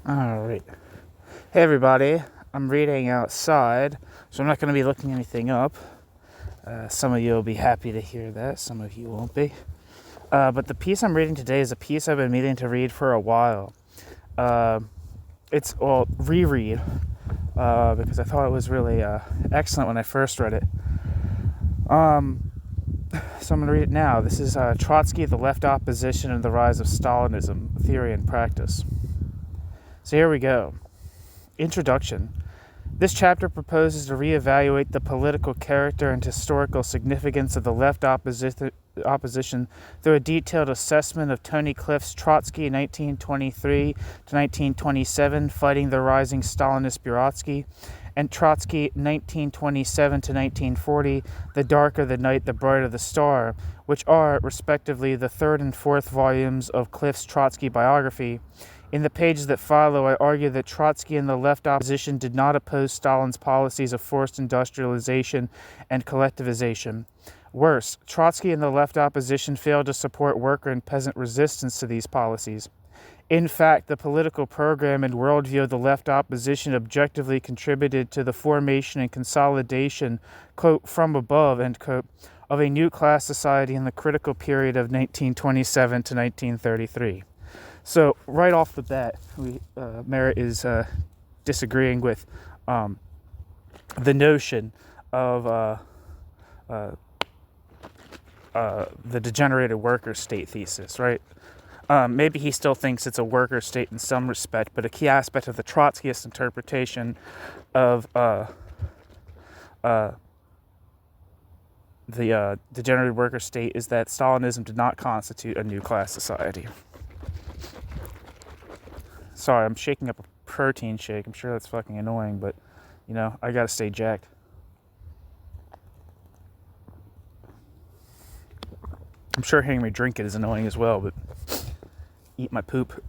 Alright. Hey everybody, I'm reading outside, so I'm not going to be looking anything up. Some of you will be happy to hear that, some of you won't be. But the piece I'm reading today is a piece I've been meaning to read for a while. Reread, because I thought it was really excellent when I first read it. So I'm going to read it now. This is Trotsky, the Left Opposition, and the Rise of Stalinism, Theory and Practice. So here we go. Introduction. This chapter proposes to reevaluate the political character and historical significance of the left opposition through a detailed assessment of Tony Cliff's Trotsky 1923 to 1927, fighting the rising Stalinist bureaucracy, and Trotsky 1927 to 1940, The Darker the Night, the Brighter the Star, which are, respectively, the third and fourth volumes of Cliff's Trotsky biography. In the pages that follow, I argue that Trotsky and the left opposition did not oppose Stalin's policies of forced industrialization and collectivization. Worse, Trotsky and the left opposition failed to support worker and peasant resistance to these policies. In fact, the political program and worldview of the left opposition objectively contributed to the formation and consolidation, quote, from above, end quote, of a new class society in the critical period of 1927 to 1933. So right off the bat, Marot is disagreeing with the notion of the degenerated worker state thesis, right? Maybe he still thinks it's a worker state in some respect, but a key aspect of the Trotskyist interpretation of the degenerated worker state is that Stalinism did not constitute a new class society. Sorry, I'm shaking up a protein shake. I'm sure that's fucking annoying, but, I gotta stay jacked. I'm sure hearing me drink it is annoying as well, but eat my poop.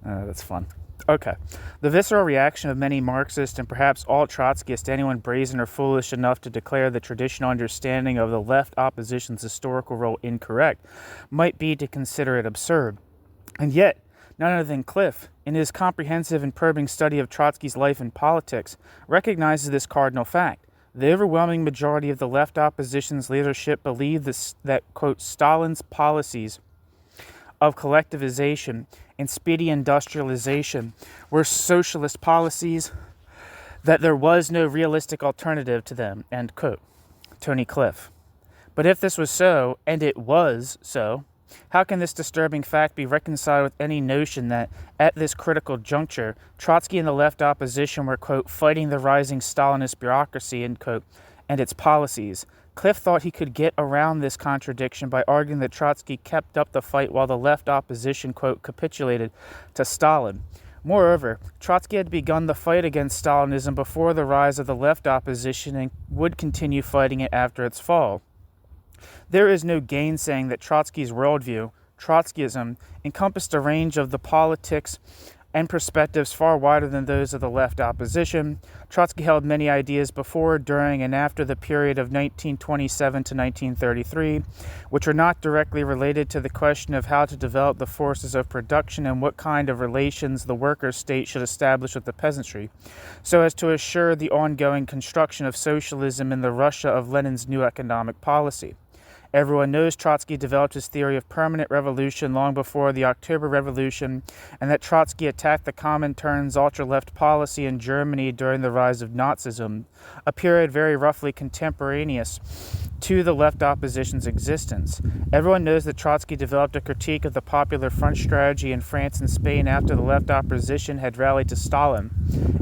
That's fun. Okay. The visceral reaction of many Marxists and perhaps all Trotskyists, anyone brazen or foolish enough to declare the traditional understanding of the left opposition's historical role incorrect, might be to consider it absurd. And yet, none other than Cliff, in his comprehensive and probing study of Trotsky's life and politics, recognizes this cardinal fact. The overwhelming majority of the left opposition's leadership believed that, quote, Stalin's policies of collectivization and speedy industrialization were socialist policies, that there was no realistic alternative to them, end quote. Tony Cliff. But if this was so, and it was so, how can this disturbing fact be reconciled with any notion that, at this critical juncture, Trotsky and the left opposition were, quote, fighting the rising Stalinist bureaucracy, end quote, and its policies? Cliff thought he could get around this contradiction by arguing that Trotsky kept up the fight while the left opposition, quote, capitulated to Stalin. Moreover, Trotsky had begun the fight against Stalinism before the rise of the left opposition and would continue fighting it after its fall. There is no gainsaying that Trotsky's worldview, Trotskyism, encompassed a range of the politics and perspectives far wider than those of the left opposition. Trotsky held many ideas before, during, and after the period of 1927 to 1933, which are not directly related to the question of how to develop the forces of production and what kind of relations the worker state should establish with the peasantry, so as to assure the ongoing construction of socialism in the Russia of Lenin's new economic policy. Everyone knows Trotsky developed his theory of permanent revolution long before the October Revolution, and that Trotsky attacked the Comintern's ultra-left policy in Germany during the rise of Nazism, a period very roughly contemporaneous to the left opposition's existence. Everyone knows that Trotsky developed a critique of the Popular Front strategy in France and Spain after the left opposition had rallied to Stalin,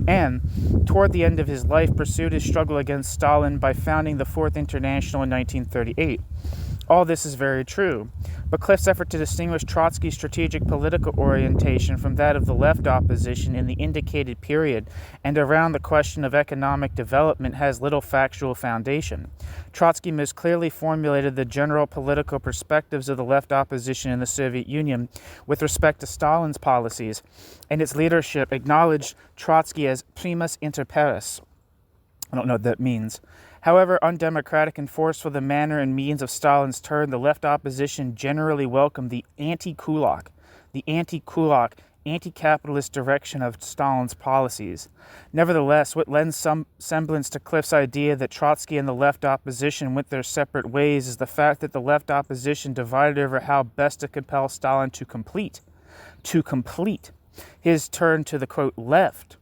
and, toward the end of his life, pursued his struggle against Stalin by founding the Fourth International in 1938. All this is very true, but Cliff's effort to distinguish Trotsky's strategic political orientation from that of the left opposition in the indicated period and around the question of economic development has little factual foundation. Trotsky most clearly formulated the general political perspectives of the left opposition in the Soviet Union with respect to Stalin's policies, and its leadership acknowledged Trotsky as primus inter pares. I don't know what that means. However undemocratic and forceful the manner and means of Stalin's turn, the left opposition generally welcomed the anti-kulak, the anti-kulak, anti-capitalist direction of Stalin's policies. Nevertheless, what lends some semblance to Cliff's idea that Trotsky and the left opposition went their separate ways is the fact that the left opposition divided over how best to compel Stalin to complete his turn to the, quote, left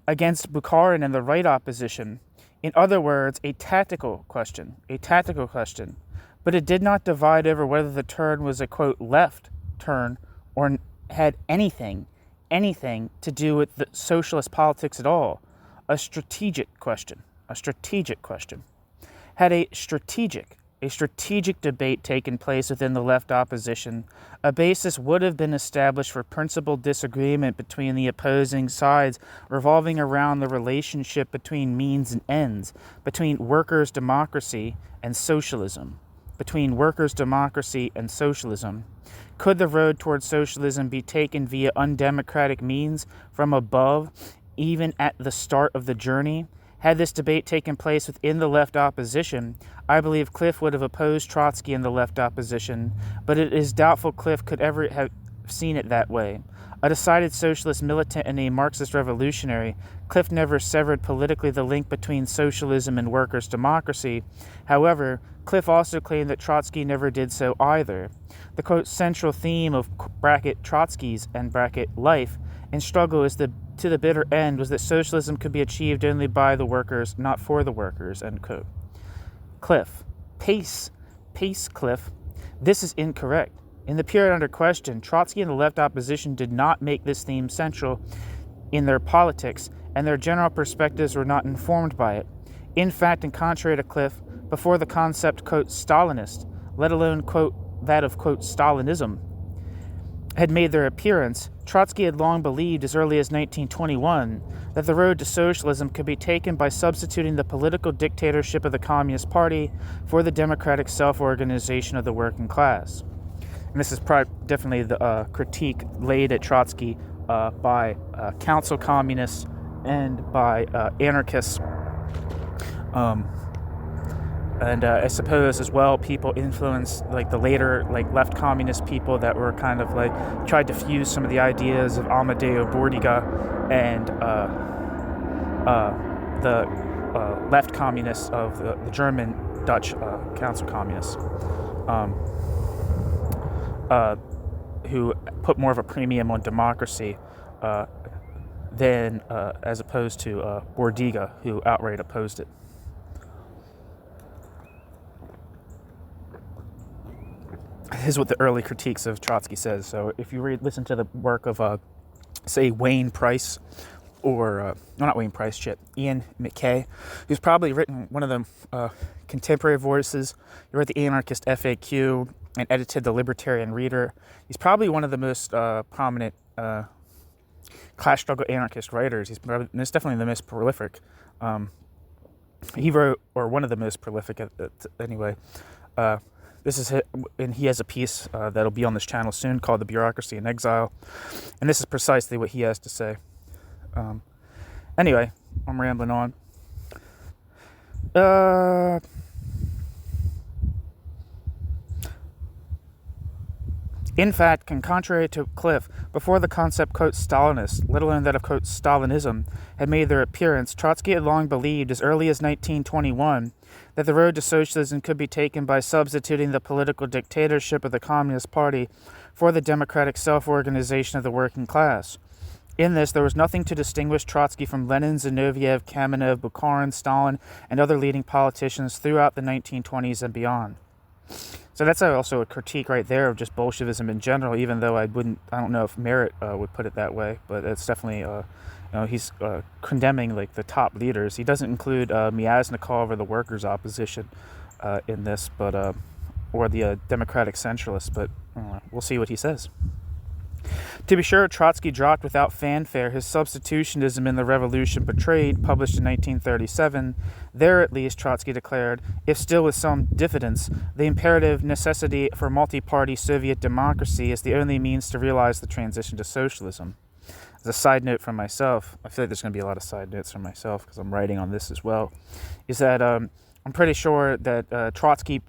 against Bukharin and the right opposition. In other words, a tactical question. But it did not divide over whether the turn was a, quote, left turn or had anything to do with the socialist politics at all. A strategic question. Had a strategic debate taken place within the left opposition, a basis would have been established for principled disagreement between the opposing sides revolving around the relationship between means and ends, between workers' democracy and socialism. Could the road towards socialism be taken via undemocratic means from above, even at the start of the journey? Had this debate taken place within the left opposition, I believe Cliff would have opposed Trotsky and the left opposition, but it is doubtful Cliff could ever have seen it that way. A decided socialist militant and a Marxist revolutionary, Cliff never severed politically the link between socialism and workers' democracy. However, Cliff also claimed that Trotsky never did so either. The, quote, central theme of bracket Trotsky's and bracket life and struggle is to the bitter end was that socialism could be achieved only by the workers, not for the workers, end quote. Cliff. Pace, Cliff. This is incorrect. In the period under question, Trotsky and the left opposition did not make this theme central in their politics, and their general perspectives were not informed by it. In fact, and contrary to Cliff, before the concept, quote, Stalinist, let alone, quote, that of, quote, Stalinism, had made their appearance, Trotsky had long believed as early as 1921 that the road to socialism could be taken by substituting the political dictatorship of the Communist Party for the democratic self-organization of the working class. And this is definitely the critique laid at Trotsky by council communists and by anarchists. And I suppose as well people influenced like the later like left communist people that were kind of like tried to fuse some of the ideas of Amadeo Bordiga and the left communists of the German Dutch council communists who put more of a premium on democracy than as opposed to Bordiga, who outright opposed it. This is what the early critiques of Trotsky says. So if you listen to the work of, say, Wayne Price, or, not Wayne Price, Ian McKay, who's probably written one of the contemporary voices. He wrote the Anarchist FAQ and edited the Libertarian Reader. He's probably one of the most prominent class struggle anarchist writers. He's definitely the most prolific. He wrote, or one of the most prolific anyway. This is it, and he has a piece that'll be on this channel soon called "The Bureaucracy in Exile," and this is precisely what he has to say. Anyway, I'm rambling on. In fact, and contrary to Cliff, before the concept, quote, Stalinist, let alone that of, quote, Stalinism, had made their appearance, Trotsky had long believed, as early as 1921, that the road to socialism could be taken by substituting the political dictatorship of the Communist Party for the democratic self-organization of the working class. In this, there was nothing to distinguish Trotsky from Lenin, Zinoviev, Kamenev, Bukharin, Stalin, and other leading politicians throughout the 1920s and beyond. So that's also a critique right there of just Bolshevism in general, even though I don't know if Marot would put it that way, but it's definitely, he's condemning like the top leaders. He doesn't include Myasnikov or the workers' opposition in this, but or the democratic centralists, but we'll see what he says. To be sure, Trotsky dropped without fanfare his Substitutionism in the Revolution Betrayed, published in 1937. There, at least, Trotsky declared, if still with some diffidence, the imperative necessity for multi-party Soviet democracy is the only means to realize the transition to socialism. As a side note from myself, I feel like there's going to be a lot of side notes from myself because I'm writing on this as well, is that I'm pretty sure that Trotsky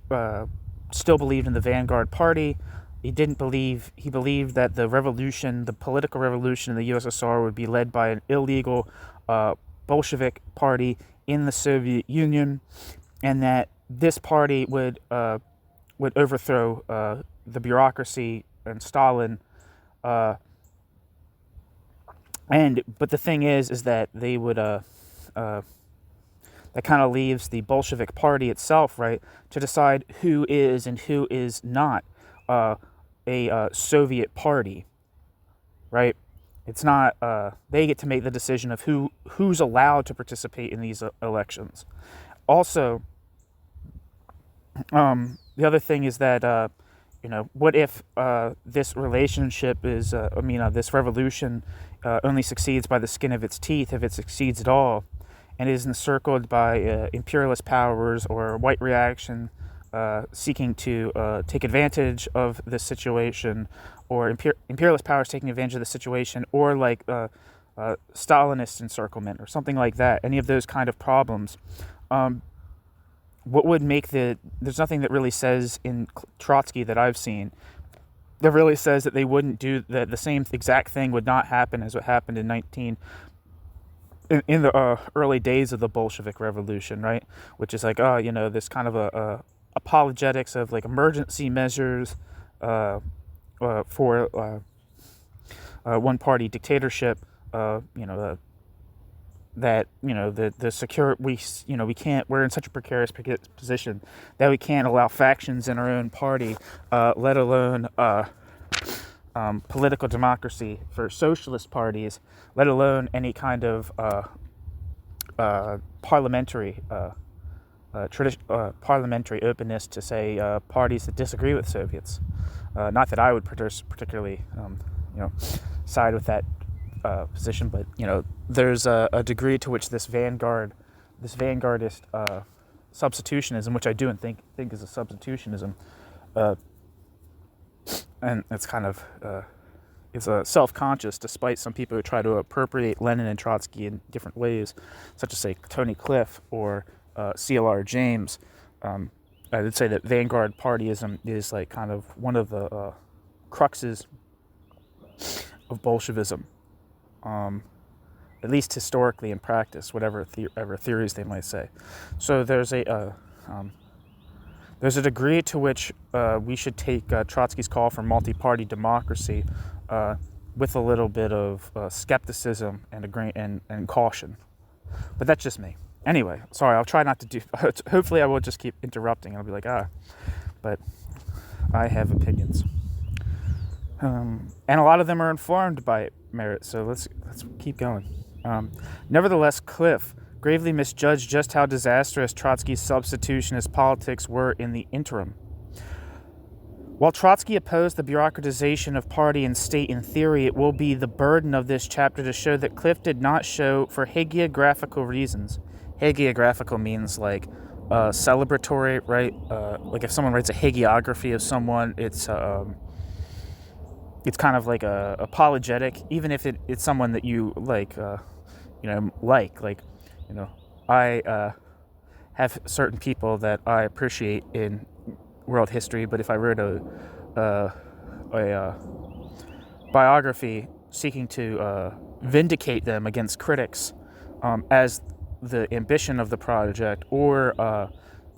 still believed in the Vanguard Party, he believed that the revolution, the political revolution in the USSR, would be led by an illegal Bolshevik party in the Soviet Union, and that this party would overthrow the bureaucracy and Stalin. But the thing is that they would that kind of leaves the Bolshevik party itself, right, to decide who is and who is not a Soviet party, right? It's not, they get to make the decision of who's allowed to participate in these elections. Also, the other thing is that, what if this relationship is, this revolution only succeeds by the skin of its teeth, if it succeeds at all, and is encircled by imperialist powers or white reaction seeking to take advantage of this situation, or imperialist powers taking advantage of the situation, or like Stalinist encirclement or something like that, any of those kind of problems. What would make there's nothing that really says in Trotsky that I've seen that really says that they wouldn't do the same exact thing would not happen as what happened in the early days of the Bolshevik Revolution, right? Which is like, this kind of apologetics of like emergency measures for one-party dictatorship. We're in such a precarious position that we can't allow factions in our own party, let alone political democracy for socialist parties, let alone any kind of parliamentary openness to, say, parties that disagree with Soviets. Not that I would particularly, side with that position, but there's a degree to which this vanguardist substitutionism, which I do and think is a substitutionism, and it's kind of it's self-conscious, despite some people who try to appropriate Lenin and Trotsky in different ways, such as, say, Tony Cliff or CLR James. I would say that vanguard partyism is like kind of one of the cruxes of Bolshevism, at least historically in practice, whatever theories they might say. So there's a degree to which we should take Trotsky's call for multi-party democracy with a little bit of skepticism and caution. But that's just me. Anyway, sorry, I'll try not to do... Hopefully I will just keep interrupting. I'll be like, but I have opinions. And a lot of them are informed by Marot, so let's keep going. Nevertheless, Cliff gravely misjudged just how disastrous Trotsky's substitutionist politics were in the interim. While Trotsky opposed the bureaucratization of party and state in theory, it will be the burden of this chapter to show that Cliff did not show for hagiographical reasons. Hagiographical means like celebratory, right? Like if someone writes a hagiography of someone, it's kind of like a apologetic, even if it's someone that you I have certain people that I appreciate in world history, but if I wrote a biography seeking to vindicate them against critics as the ambition of the project, or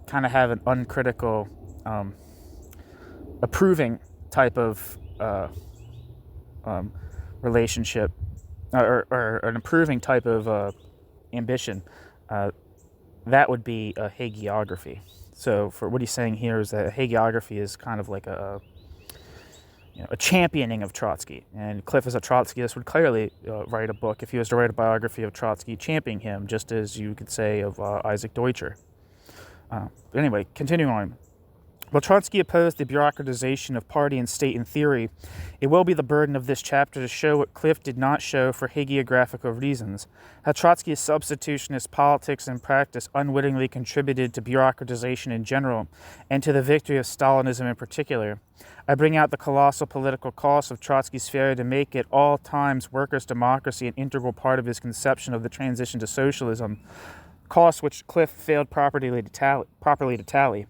kind of have an uncritical, approving type of relationship, or an approving type of ambition, that would be a hagiography. So for what he's saying here is that a hagiography is kind of like a championing of Trotsky. And Cliff, as a Trotskyist, would clearly write a book, if he was to write a biography of Trotsky, championing him, just as you could say of Isaac Deutscher. Anyway, continuing on. While Trotsky opposed the bureaucratization of party and state in theory, it will be the burden of this chapter to show what Cliff did not show for hagiographical reasons, how Trotsky's substitutionist politics and practice unwittingly contributed to bureaucratization in general, and to the victory of Stalinism in particular. I bring out the colossal political cost of Trotsky's failure to make at all times workers' democracy an integral part of his conception of the transition to socialism, costs which Cliff failed properly to tally.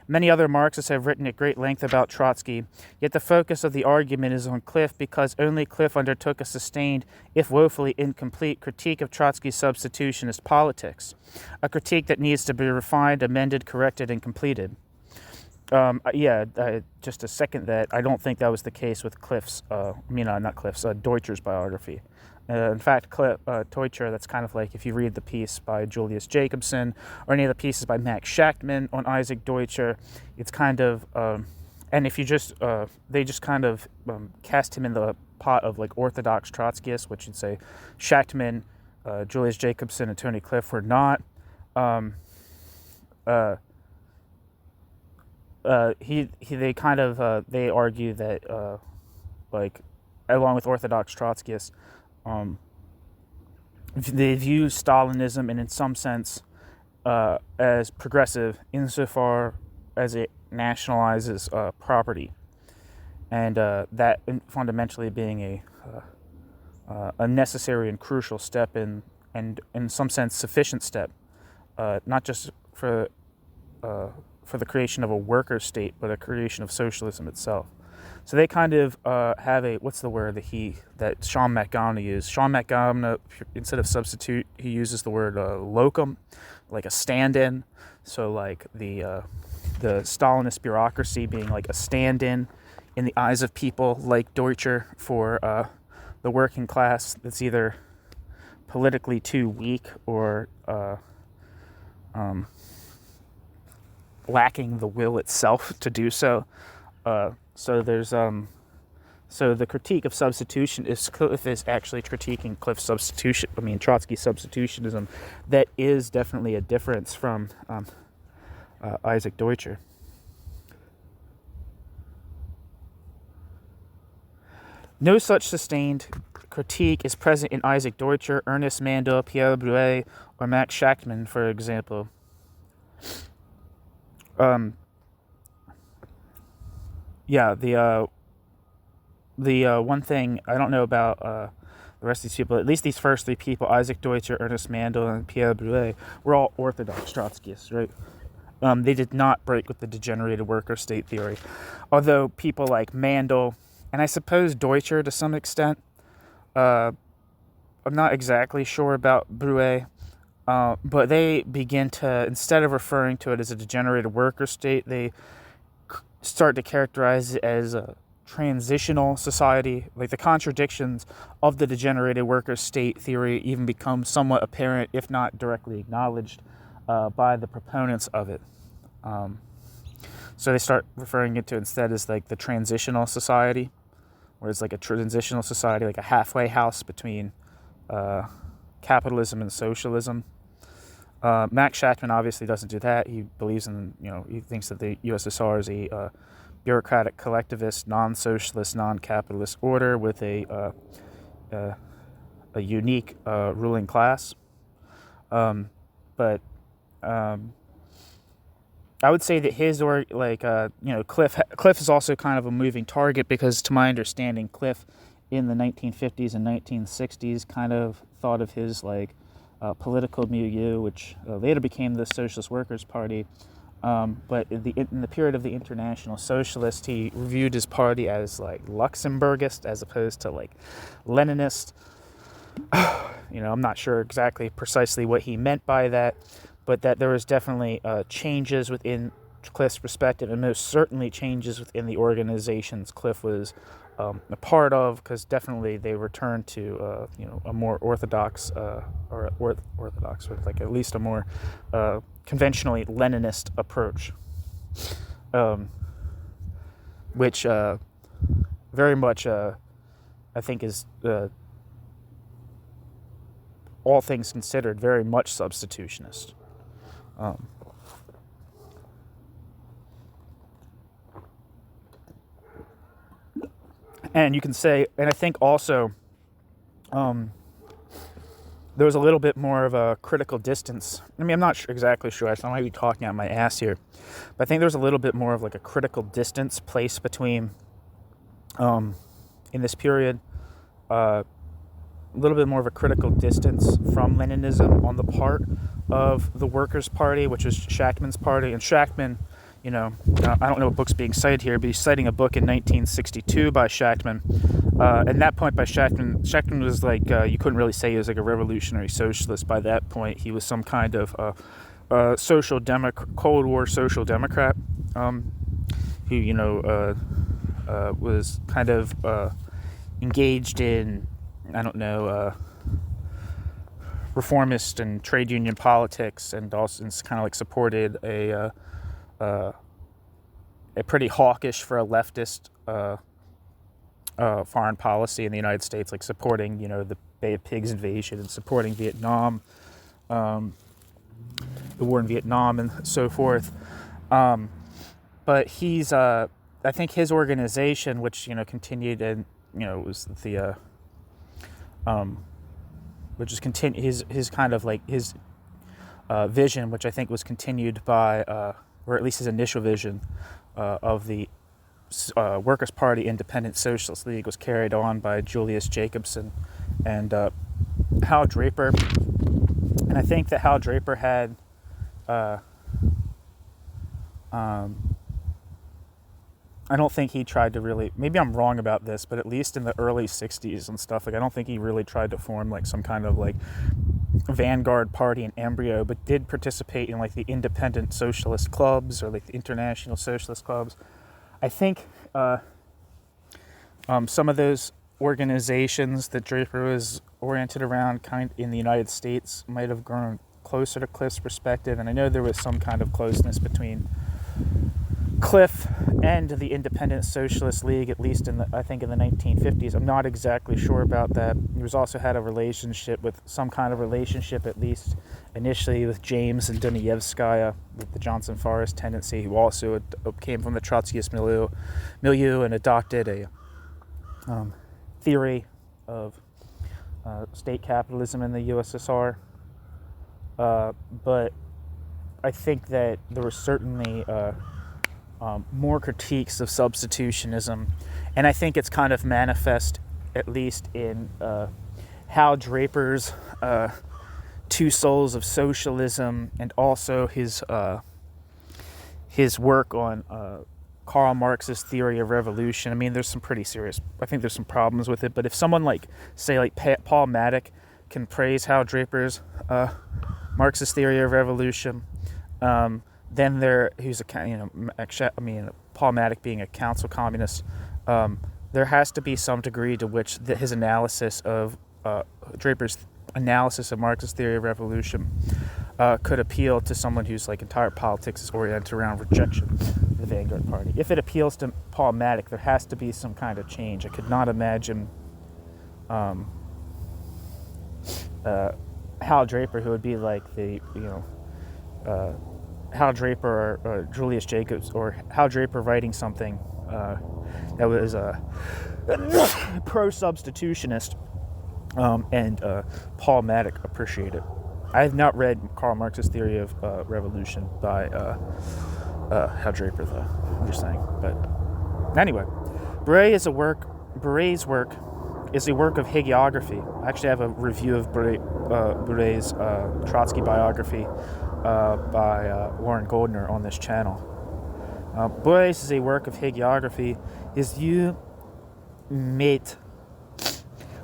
Many other Marxists have written at great length about Trotsky, yet the focus of the argument is on Cliff because only Cliff undertook a sustained, if woefully incomplete, critique of Trotsky's substitutionist politics, a critique that needs to be refined, amended, corrected, and completed. Just to second that, I don't think that was the case with Deutscher's biography. In fact, Deutscher, that's kind of like if you read the piece by Julius Jacobson or any of the pieces by Max Shachtman on Isaac Deutscher, it's kind of, and if you just, they just kind of cast him in the pot of like orthodox Trotskyists, which you'd say Shachtman, Julius Jacobson, and Tony Cliff were not. They argue that, along with orthodox Trotskyists, they view Stalinism and in some sense as progressive insofar as it nationalizes property, and that fundamentally being a necessary and crucial step and in some sense sufficient step, not just for the creation of a worker state, but a creation of socialism itself. So they kind of have what's the word that Sean McGowan used? Sean McGowan, instead of substitute, he uses the word locum, like a stand-in. So like the Stalinist bureaucracy being like a stand-in in the eyes of people like Deutscher for the working class that's either politically too weak or lacking the will itself to do so. So the critique of substitution is Cliff is actually critiquing Trotsky's substitutionism. That is definitely a difference from Isaac Deutscher. No such sustained critique is present in Isaac Deutscher, Ernest Mandel, Pierre Bruet, or Max Shachtman, for example. The one thing I don't know about the rest of these people, at least these first three people, Isaac Deutscher, Ernest Mandel, and Pierre Bruet, were all orthodox Trotskyists, right? They did not break with the degenerated worker state theory. Although people like Mandel, and I suppose Deutscher to some extent, I'm not exactly sure about Bruet, but they begin to, instead of referring to it as a degenerated worker state, they start to characterize it as a transitional society. Like the contradictions of the degenerated worker state theory even become somewhat apparent, if not directly acknowledged, by the proponents of it. So they start referring it to instead as like the transitional society, where it's like a transitional society, like a halfway house between capitalism and socialism. Max Shachtman obviously doesn't do that. He believes in, he thinks that the USSR is a bureaucratic, collectivist, non-socialist, non-capitalist order with a unique ruling class. But I would say that his Cliff is also kind of a moving target because, to my understanding, Cliff in the 1950s and 1960s kind of thought of his political milieu, which later became the Socialist Workers' Party. But in the period of the International Socialists, he reviewed his party as Luxemburgist as opposed to Leninist. I'm not sure exactly precisely what he meant by that, but that there was definitely changes within Cliff's perspective, and most certainly changes within the organizations Cliff was a part of, because definitely they returned to a more orthodox orthodox with at least a more conventionally Leninist approach, which very much I think is all things considered very much substitutionist. And you can say, and I think also there was a little bit more of a critical distance. I mean, I'm not exactly sure. I might be talking out my ass here. But I think there's a little bit more of a critical distance placed between, in this period, a little bit more of a critical distance from Leninism on the part of the Workers' Party, which is Shachtman's party. And Shachtman, I don't know what book's being cited here, but he's citing a book in 1962 by Shachtman. At that point, by Shachtman was like, you couldn't really say he was like a revolutionary socialist by that point. He was some kind of Cold War social democrat, who, was kind of engaged in, I don't know, reformist and trade union politics, and also kind of like supported a pretty hawkish for a leftist foreign policy in the United States, like supporting, the Bay of Pigs invasion and supporting Vietnam, the war in Vietnam and so forth. But he's, I think his organization, which, continued and, was the, which is his kind of like his vision, which I think was continued by, or at least his initial vision of the Workers' Party Independent Socialist League, was carried on by Julius Jacobson and Hal Draper. And I think that Hal Draper had I don't think he tried to really, maybe I'm wrong about this, but at least in the early 60s and stuff, like I don't think he really tried to form like some kind of like vanguard party in embryo, but did participate in like the independent socialist clubs or like the international socialist clubs. I think some of those organizations that Draper was oriented around in the United States might have grown closer to Cliff's perspective, and I know there was some kind of closeness between Cliff and the Independent Socialist League, at least I think in the 1950s. I'm not exactly sure about that. He was also had some kind of relationship, at least initially, with James and Dunayevskaya, with the Johnson Forest tendency, who also came from the Trotskyist milieu and adopted a theory of state capitalism in the USSR. But I think that there were certainly more critiques of substitutionism, and I think it's kind of manifest, at least in Hal Draper's Two Souls of Socialism, and also his work on Karl Marx's theory of revolution. I mean, there's some problems with it, but if someone like Paul Maddock can praise Hal Draper's Marxist theory of revolution, then Paul Maddock being a council communist, there has to be some degree to which his analysis of Draper's analysis of Marxist theory of revolution could appeal to someone whose like entire politics is oriented around rejection of the vanguard party. If it appeals to Paul Maddock, there has to be some kind of change. I could not imagine Hal Draper, who would be like Hal Draper or Julius Jacobs, or Hal Draper writing something that was pro-substitutionist, and Paul Maddock appreciate it. I have not read Karl Marx's theory of revolution by Hal Draper, though. I'm just saying. But anyway, Beret's work is a work of hagiography. I actually have a review of Beret's Trotsky biography by Warren Goldner on this channel. Beret's is a work of hagiography. His view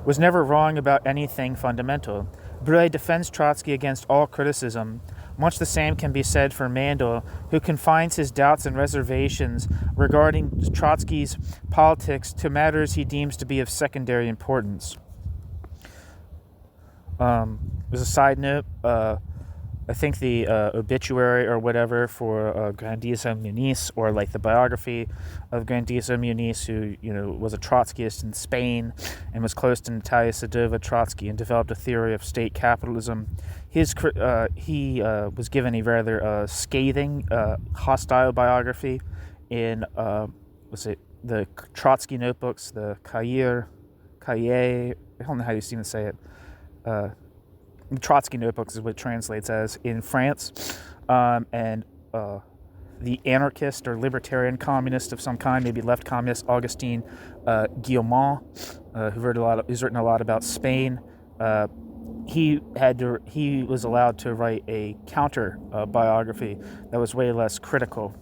was never wrong about anything fundamental. Beret defends Trotsky against all criticism. Much the same can be said for Mandel, who confines his doubts and reservations regarding Trotsky's politics to matters he deems to be of secondary importance. As a side note, I think the obituary or whatever for Grandizo Muniz, or like the biography of Grandizo Muniz, who was a Trotskyist in Spain and was close to Natalia Sedova Trotsky and developed a theory of state capitalism. He was given a rather scathing, hostile biography in the Trotsky notebooks, the Cahiers, I don't know how you even say it. Trotsky notebooks is what it translates as in France, and the anarchist or libertarian communist of some kind, maybe left communist, Augustin Guillaume, who's written a lot about Spain. He was allowed to write a counter biography that was way less critical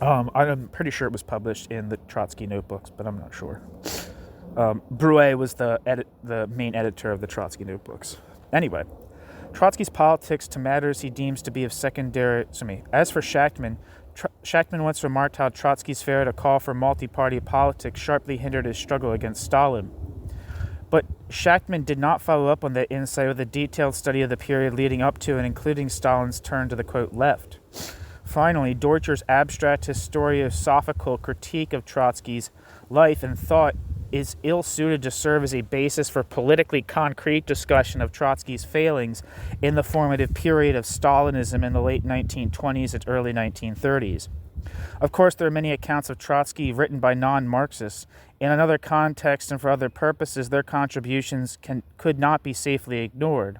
I'm pretty sure it was published in the Trotsky notebooks, but I'm not sure. Brouet was the main editor of the Trotsky notebooks. Anyway, Trotsky's politics to matters he deems to be of secondary. As for Shachtman, Shachtman once remarked how Trotsky's failure to call for multi-party politics sharply hindered his struggle against Stalin. But Shachtman did not follow up on that insight with a detailed study of the period leading up to and including Stalin's turn to the, quote, left. Finally, Deutscher's abstract historiosophical critique of Trotsky's life and thought is ill-suited to serve as a basis for politically concrete discussion of Trotsky's failings in the formative period of Stalinism in the late 1920s and early 1930s. Of course, there are many accounts of Trotsky written by non-Marxists. In another context and for other purposes, their contributions could not be safely ignored.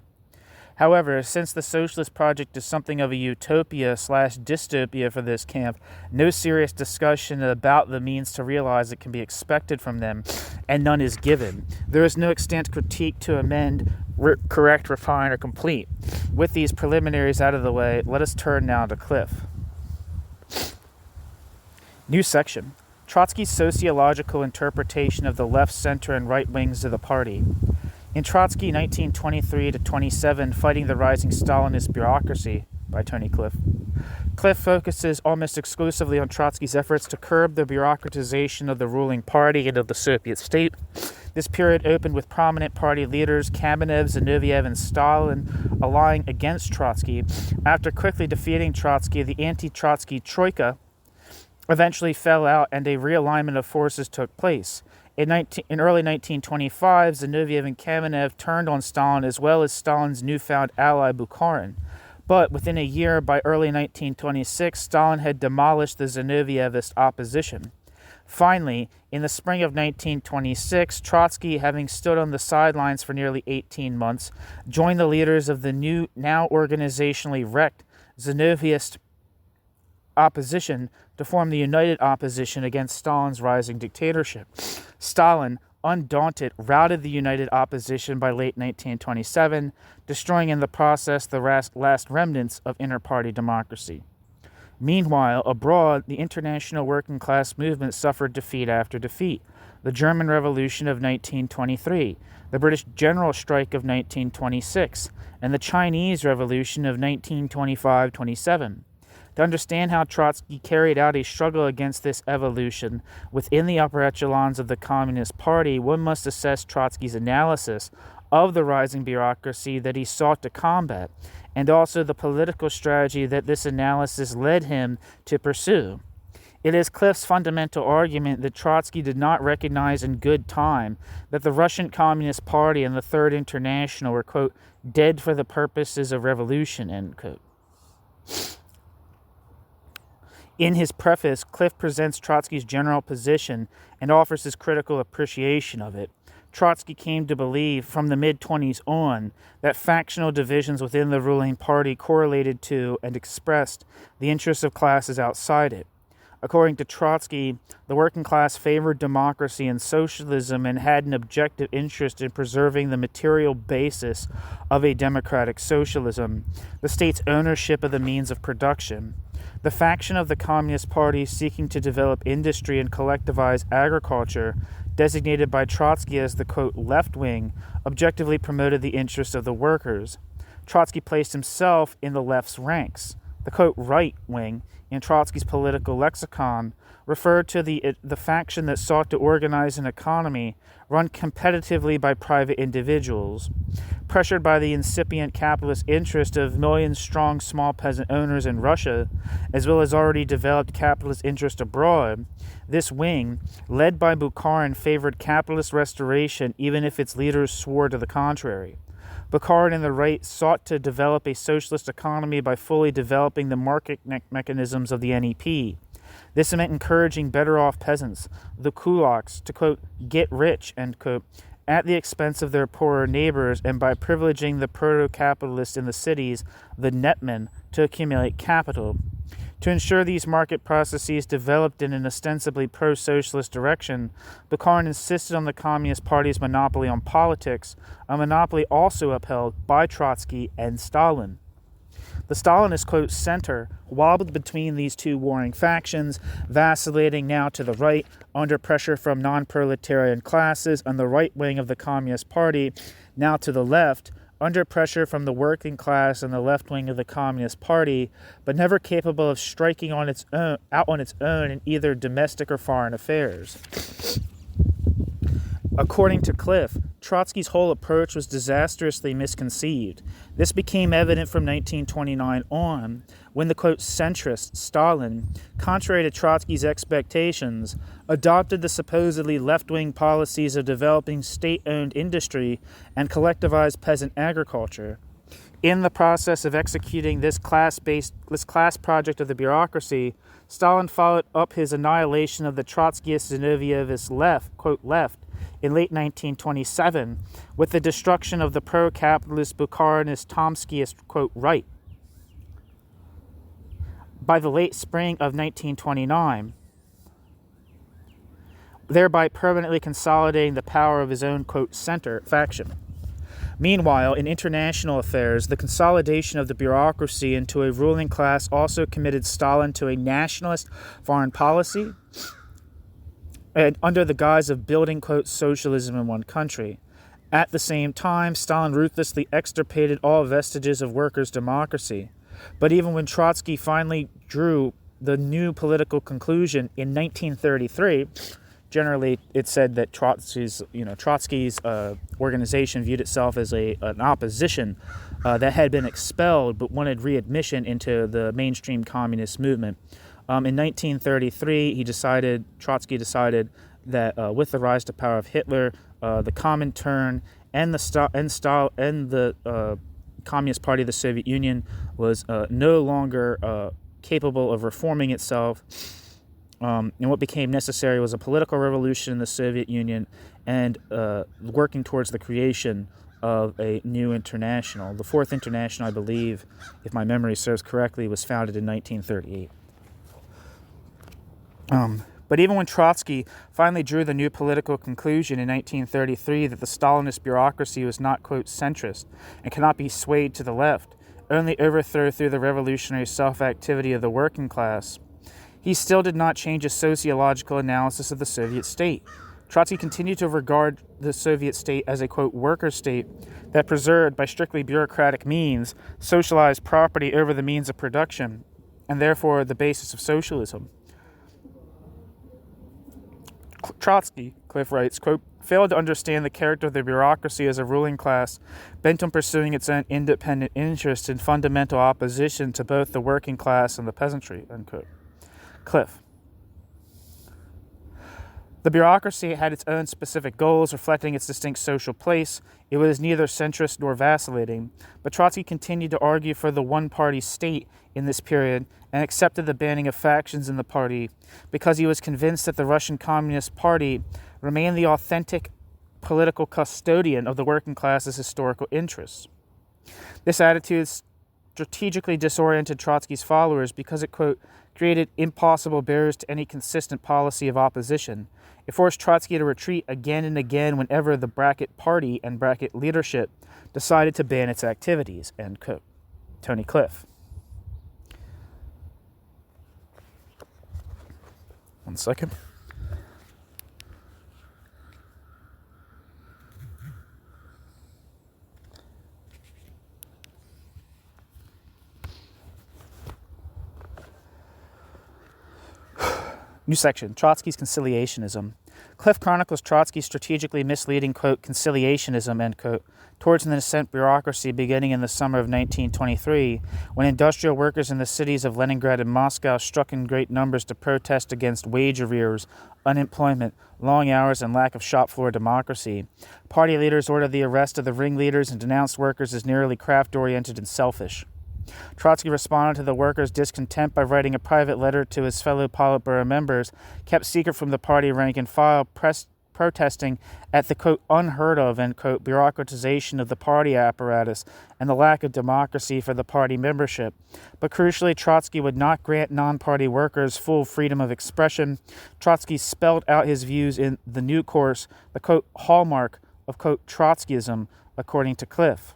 However, since the socialist project is something of a utopia/dystopia for this camp, no serious discussion about the means to realize it can be expected from them, and none is given. There is no extant critique to amend, correct, refine, or complete. With these preliminaries out of the way, let us turn now to Cliff. New section. Trotsky's sociological interpretation of the left, center, and right wings of the party. In Trotsky, 1923-27, Fighting the Rising Stalinist Bureaucracy, by Tony Cliff. Cliff focuses almost exclusively on Trotsky's efforts to curb the bureaucratization of the ruling party and of the Soviet state. This period opened with prominent party leaders Kamenev, Zinoviev, and Stalin allying against Trotsky. After quickly defeating Trotsky, the anti-Trotsky troika eventually fell out and a realignment of forces took place. In early 1925, Zinoviev and Kamenev turned on Stalin as well as Stalin's newfound ally Bukharin. But within a year, by early 1926, Stalin had demolished the Zinovievist opposition. Finally, in the spring of 1926, Trotsky, having stood on the sidelines for nearly 18 months, joined the leaders of the new, now organizationally wrecked Zinovievist opposition to form the united opposition against Stalin's rising dictatorship. Stalin, undaunted, routed the united opposition by late 1927, destroying in the process the last remnants of inter-party democracy. Meanwhile, abroad, the international working class movement suffered defeat after defeat. The German Revolution of 1923, the British General Strike of 1926, and the Chinese Revolution of 1925-27. To understand how Trotsky carried out a struggle against this evolution within the upper echelons of the Communist Party, one must assess Trotsky's analysis of the rising bureaucracy that he sought to combat, and also the political strategy that this analysis led him to pursue. It is Cliff's fundamental argument that Trotsky did not recognize in good time that the Russian Communist Party and the Third International were, quote, dead for the purposes of revolution, end quote. In his preface, Cliff presents Trotsky's general position and offers his critical appreciation of it. Trotsky came to believe from the mid-20s on that factional divisions within the ruling party correlated to and expressed the interests of classes outside it. According to Trotsky, the working class favored democracy and socialism and had an objective interest in preserving the material basis of a democratic socialism, the state's ownership of the means of production. The faction of the Communist Party seeking to develop industry and collectivize agriculture, designated by Trotsky as the, quote, left wing, objectively promoted the interests of the workers. Trotsky placed himself in the left's ranks. The, quote, right wing, in Trotsky's political lexicon, referred to the faction that sought to organize an economy run competitively by private individuals. Pressured by the incipient capitalist interest of million-strong small peasant owners in Russia, as well as already developed capitalist interest abroad, this wing, led by Bukharin, favored capitalist restoration even if its leaders swore to the contrary. Bukharin and the right sought to develop a socialist economy by fully developing the market mechanisms of the NEP. This meant encouraging better-off peasants, the kulaks, to, quote, get rich, end quote, at the expense of their poorer neighbors, and by privileging the proto-capitalists in the cities, the netmen, to accumulate capital. To ensure these market processes developed in an ostensibly pro-socialist direction, Bukharin insisted on the Communist Party's monopoly on politics, a monopoly also upheld by Trotsky and Stalin. The Stalinist, quote, center wobbled between these two warring factions, vacillating now to the right under pressure from non-proletarian classes and the right wing of the Communist Party, now to the left under pressure from the working class and the left wing of the Communist Party, but never capable of striking out on its own in either domestic or foreign affairs. According to Cliff, Trotsky's whole approach was disastrously misconceived. This became evident from 1929 on, when the, quote, centrist Stalin, contrary to Trotsky's expectations, adopted the supposedly left-wing policies of developing state-owned industry and collectivized peasant agriculture. In the process of executing this class project of the bureaucracy, Stalin followed up his annihilation of the Trotskyist-Zinovьevist left, quote, left, in late 1927, with the destruction of the pro-capitalist Bukharinist Tomskyist, quote, right. By the late spring of 1929, thereby permanently consolidating the power of his own, quote, center faction. Meanwhile, in international affairs, the consolidation of the bureaucracy into a ruling class also committed Stalin to a nationalist foreign policy, and under the guise of building, quote, socialism in one country. At the same time, Stalin ruthlessly extirpated all vestiges of workers' democracy. But even when Trotsky finally drew the new political conclusion in 1933, generally it's said that Trotsky's organization viewed itself as an opposition that had been expelled but wanted readmission into the mainstream communist movement. In 1933, Trotsky decided that with the rise to power of Hitler, the Comintern and the Communist Party of the Soviet Union was no longer capable of reforming itself, and what became necessary was a political revolution in the Soviet Union and working towards the creation of a new international. The Fourth International, I believe, if my memory serves correctly, was founded in 1938. But even when Trotsky finally drew the new political conclusion in 1933 that the Stalinist bureaucracy was not, quote, centrist and cannot be swayed to the left, only overthrown through the revolutionary self-activity of the working class, he still did not change his sociological analysis of the Soviet state. Trotsky continued to regard the Soviet state as a, quote, worker state that preserved, by strictly bureaucratic means, socialized property over the means of production, and therefore the basis of socialism. Trotsky, Cliff writes, quote, failed to understand the character of the bureaucracy as a ruling class bent on pursuing its own independent interests in fundamental opposition to both the working class and the peasantry, unquote. Cliff. The bureaucracy had its own specific goals, reflecting its distinct social place. It was neither centrist nor vacillating, but Trotsky continued to argue for the one-party state in this period and accepted the banning of factions in the party because he was convinced that the Russian Communist Party remained the authentic political custodian of the working class's historical interests. This attitude strategically disoriented Trotsky's followers because it, quote, created impossible barriers to any consistent policy of opposition. It forced Trotsky to retreat again and again whenever the bracket party and bracket leadership decided to ban its activities, end quote. Tony Cliff. One second. New section, Trotsky's conciliationism. Cliff chronicles Trotsky's strategically misleading, quote, conciliationism, end quote, towards the nascent bureaucracy beginning in the summer of 1923, when industrial workers in the cities of Leningrad and Moscow struck in great numbers to protest against wage arrears, unemployment, long hours, and lack of shop floor democracy. Party leaders ordered the arrest of the ringleaders and denounced workers as merely craft-oriented and selfish. Trotsky responded to the workers' discontent by writing a private letter to his fellow Politburo members, kept secret from the party rank and file, protesting at the, quote, unheard of, end quote, bureaucratization of the party apparatus and the lack of democracy for the party membership. But crucially, Trotsky would not grant non-party workers full freedom of expression. Trotsky spelled out his views in the new course, the, quote, hallmark of, quote, Trotskyism, according to Cliff.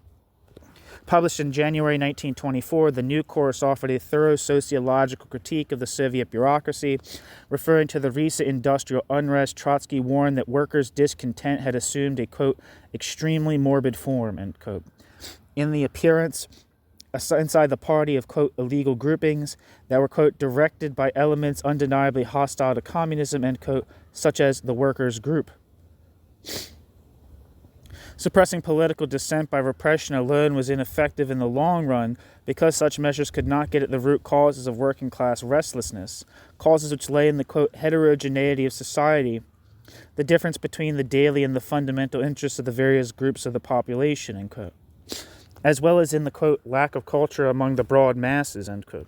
Published in January 1924, the new course offered a thorough sociological critique of the Soviet bureaucracy. Referring to the recent industrial unrest, Trotsky warned that workers' discontent had assumed a, quote, extremely morbid form, end quote, in the appearance inside the party of, quote, illegal groupings that were, quote, directed by elements undeniably hostile to communism, end quote, such as the workers' group. Suppressing political dissent by repression alone was ineffective in the long run because such measures could not get at the root causes of working class restlessness, causes which lay in the, quote, heterogeneity of society, the difference between the daily and the fundamental interests of the various groups of the population, end quote, as well as in the, quote, lack of culture among the broad masses, end quote.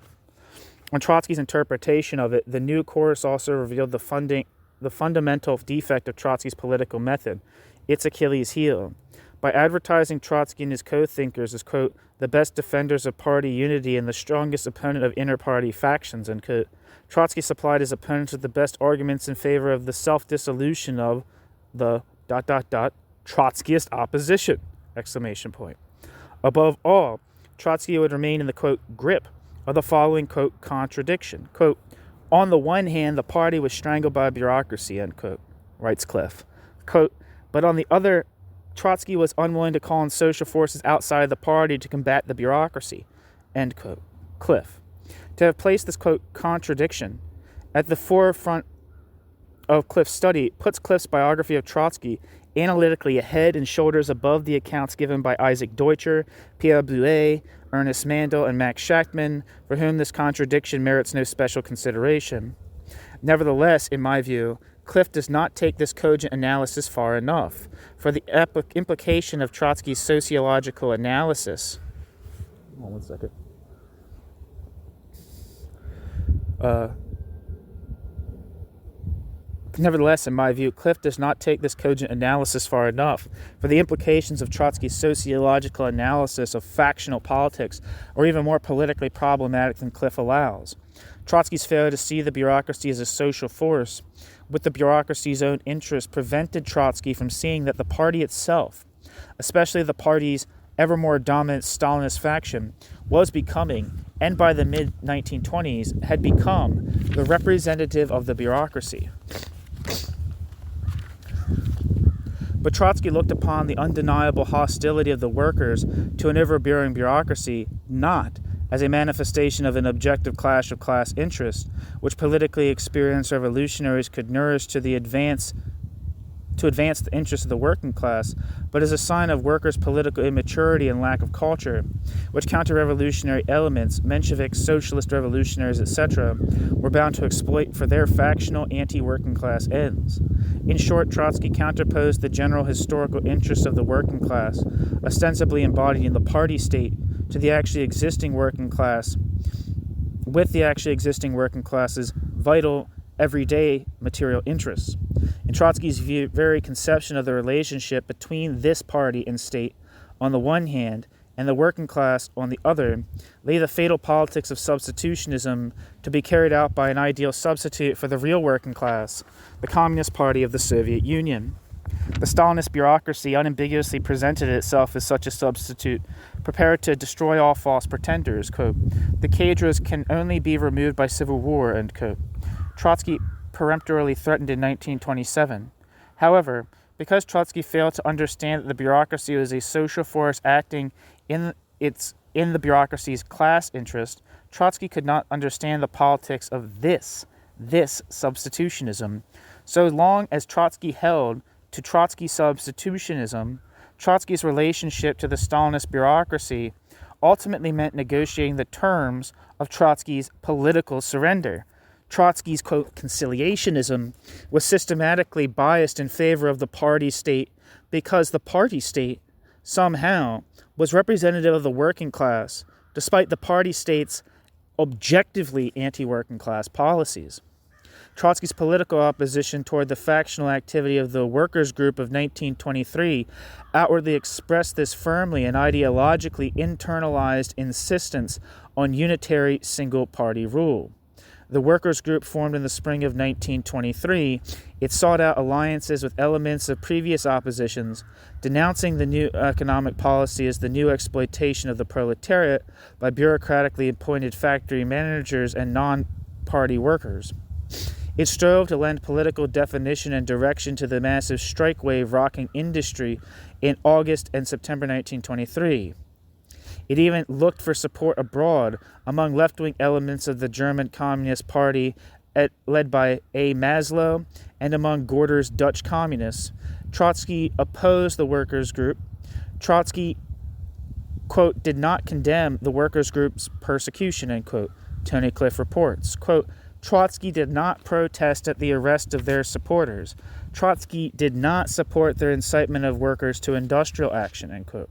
On Trotsky's interpretation of it, the new course also revealed the fundamental defect of Trotsky's political method, its Achilles heel. By advertising Trotsky and his co-thinkers as, quote, the best defenders of party unity and the strongest opponent of inter-party factions, end quote, Trotsky supplied his opponents with the best arguments in favor of the self-dissolution of the ... Trotskyist opposition, exclamation point. Above all, Trotsky would remain in the, quote, grip of the following, quote, contradiction. Quote, on the one hand, the party was strangled by bureaucracy, end quote, writes Cliff. Quote, but on the other, Trotsky was unwilling to call on social forces outside the party to combat the bureaucracy, end quote. Cliff. To have placed this, quote, contradiction at the forefront of Cliff's study puts Cliff's biography of Trotsky analytically head and shoulders above the accounts given by Isaac Deutscher, Pierre Bouet, Ernest Mandel, and Max Shachtman, for whom this contradiction merits no special consideration. Nevertheless, in my view, Cliff does not take this cogent analysis far enough, for the implication of Trotsky's sociological analysis. Hold on 1 second. Nevertheless, in my view, Cliff does not take this cogent analysis far enough, for the implications of Trotsky's sociological analysis of factional politics are even more politically problematic than Cliff allows. Trotsky's failure to see the bureaucracy as a social force, with the bureaucracy's own interests, prevented Trotsky from seeing that the party itself, especially the party's ever more dominant Stalinist faction, was becoming, and by the mid-1920s had become, the representative of the bureaucracy. But Trotsky looked upon the undeniable hostility of the workers to an overbearing bureaucracy not as a manifestation of an objective clash of class interests, which politically experienced revolutionaries could nourish to advance the interests of the working class, but as a sign of workers' political immaturity and lack of culture, which counter-revolutionary elements, Mensheviks, socialist revolutionaries, etc., were bound to exploit for their factional anti-working class ends. In short, Trotsky counterposed the general historical interests of the working class, ostensibly embodied in the party state, to the actually existing working class, with the actually existing working class's vital, everyday material interests. In Trotsky's very conception of the relationship between this party and state on the one hand and the working class on the other lay the fatal politics of substitutionism to be carried out by an ideal substitute for the real working class, the Communist Party of the Soviet Union. The Stalinist bureaucracy unambiguously presented itself as such a substitute, prepared to destroy all false pretenders. Quote, the cadres can only be removed by civil war, end quote. Trotsky peremptorily threatened in 1927. However, because Trotsky failed to understand that the bureaucracy was a social force acting in the bureaucracy's class interest, Trotsky could not understand the politics of this substitutionism. So long as Trotsky held to Trotsky substitutionism, Trotsky's relationship to the Stalinist bureaucracy ultimately meant negotiating the terms of Trotsky's political surrender. Trotsky's, quote, conciliationism was systematically biased in favor of the party state because the party state, somehow, was representative of the working class, despite the party state's objectively anti-working class policies. Trotsky's political opposition toward the factional activity of the workers' group of 1923 outwardly expressed this firmly and ideologically internalized insistence on unitary single-party rule. the workers' group formed in the spring of 1923, it sought out alliances with elements of previous oppositions, denouncing the new economic policy as the new exploitation of the proletariat by bureaucratically appointed factory managers and non-party workers. It strove to lend political definition and direction to the massive strike wave rocking industry in August and September 1923. It even looked for support abroad among left-wing elements of the German Communist Party, led by A. Maslow, and among Gorder's Dutch communists. Trotsky opposed the workers' group. Trotsky, quote, did not condemn the workers' group's persecution, end quote. Tony Cliff reports, quote, Trotsky did not protest at the arrest of their supporters. Trotsky did not support their incitement of workers to industrial action, end quote.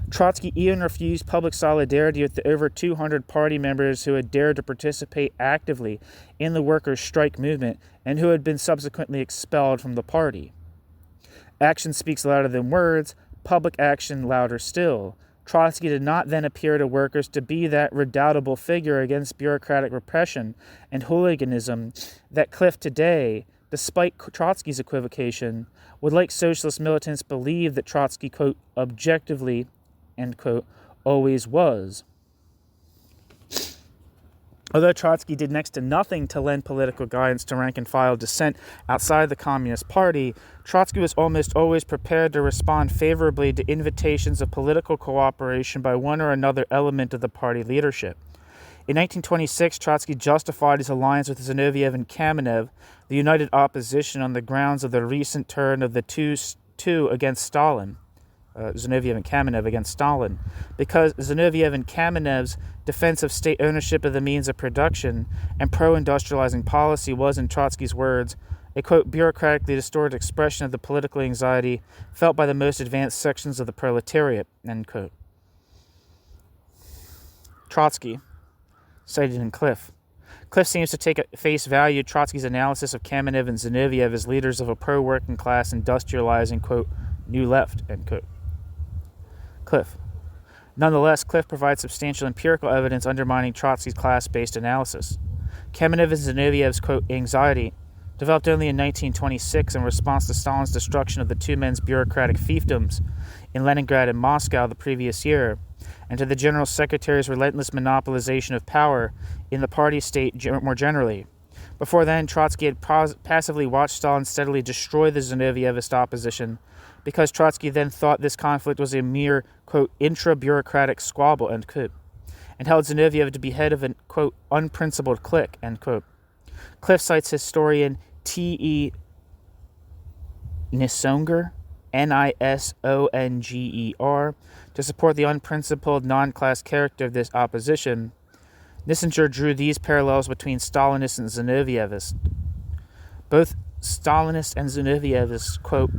Trotsky even refused public solidarity with the over 200 party members who had dared to participate actively in the workers' strike movement and who had been subsequently expelled from the party. Action speaks louder than words, public action louder still. Trotsky did not then appear to workers to be that redoubtable figure against bureaucratic repression and hooliganism that Cliff today, despite Trotsky's equivocation, would like socialist militants believe that Trotsky, quote, objectively, end quote, always was. Although Trotsky did next to nothing to lend political guidance to rank-and-file dissent outside the Communist Party, Trotsky was almost always prepared to respond favorably to invitations of political cooperation by one or another element of the party leadership. In 1926, Trotsky justified his alliance with Zinoviev and Kamenev, the united opposition, on the grounds of the recent turn of the two against Stalin. Zinoviev and Kamenev against Stalin, because Zinoviev and Kamenev's defense of state ownership of the means of production and pro-industrializing policy was, in Trotsky's words, a, quote, bureaucratically distorted expression of the political anxiety felt by the most advanced sections of the proletariat, end quote. Trotsky, cited in Cliff. Cliff seems to take at face value Trotsky's analysis of Kamenev and Zinoviev as leaders of a pro-working class industrializing, quote, new left, end quote. Cliff. Nonetheless, Cliff provides substantial empirical evidence undermining Trotsky's class-based analysis. Kamenev and Zinoviev's, quote, anxiety, developed only in 1926 in response to Stalin's destruction of the two men's bureaucratic fiefdoms in Leningrad and Moscow the previous year, and to the General Secretary's relentless monopolization of power in the party state more generally. Before then, Trotsky had passively watched Stalin steadily destroy the Zinovievist opposition, because Trotsky then thought this conflict was a mere, quote, intra-bureaucratic squabble, end quote, and held Zinoviev to be head of an, quote, unprincipled clique, end quote. Cliff cites historian T.E. Nisonger, Nisonger, to support the unprincipled non-class character of this opposition. Nisonger drew these parallels between Stalinists and Zinovievists. Both Stalinists and Zinovievists, quote,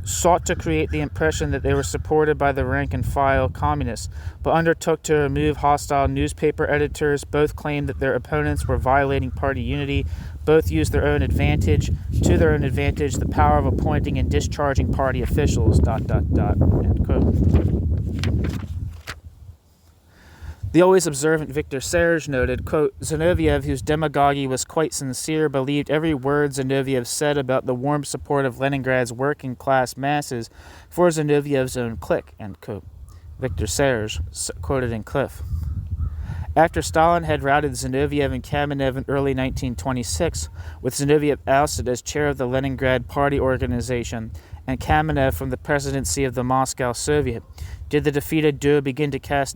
sought to create the impression that they were supported by the rank-and-file communists, but undertook to remove hostile newspaper editors. Both claimed that their opponents were violating party unity. Both used to their own advantage, the power of appointing and discharging party officials, ... end quote. The always observant Victor Serge noted, quote, Zinoviev, whose demagogy was quite sincere, believed every word Zinoviev said about the warm support of Leningrad's working-class masses for Zinoviev's own clique, end quote. Victor Serge, quoted in Cliff. After Stalin had routed Zinoviev and Kamenev in early 1926, with Zinoviev ousted as chair of the Leningrad Party organization and Kamenev from the presidency of the Moscow Soviet, did the defeated duo begin to cast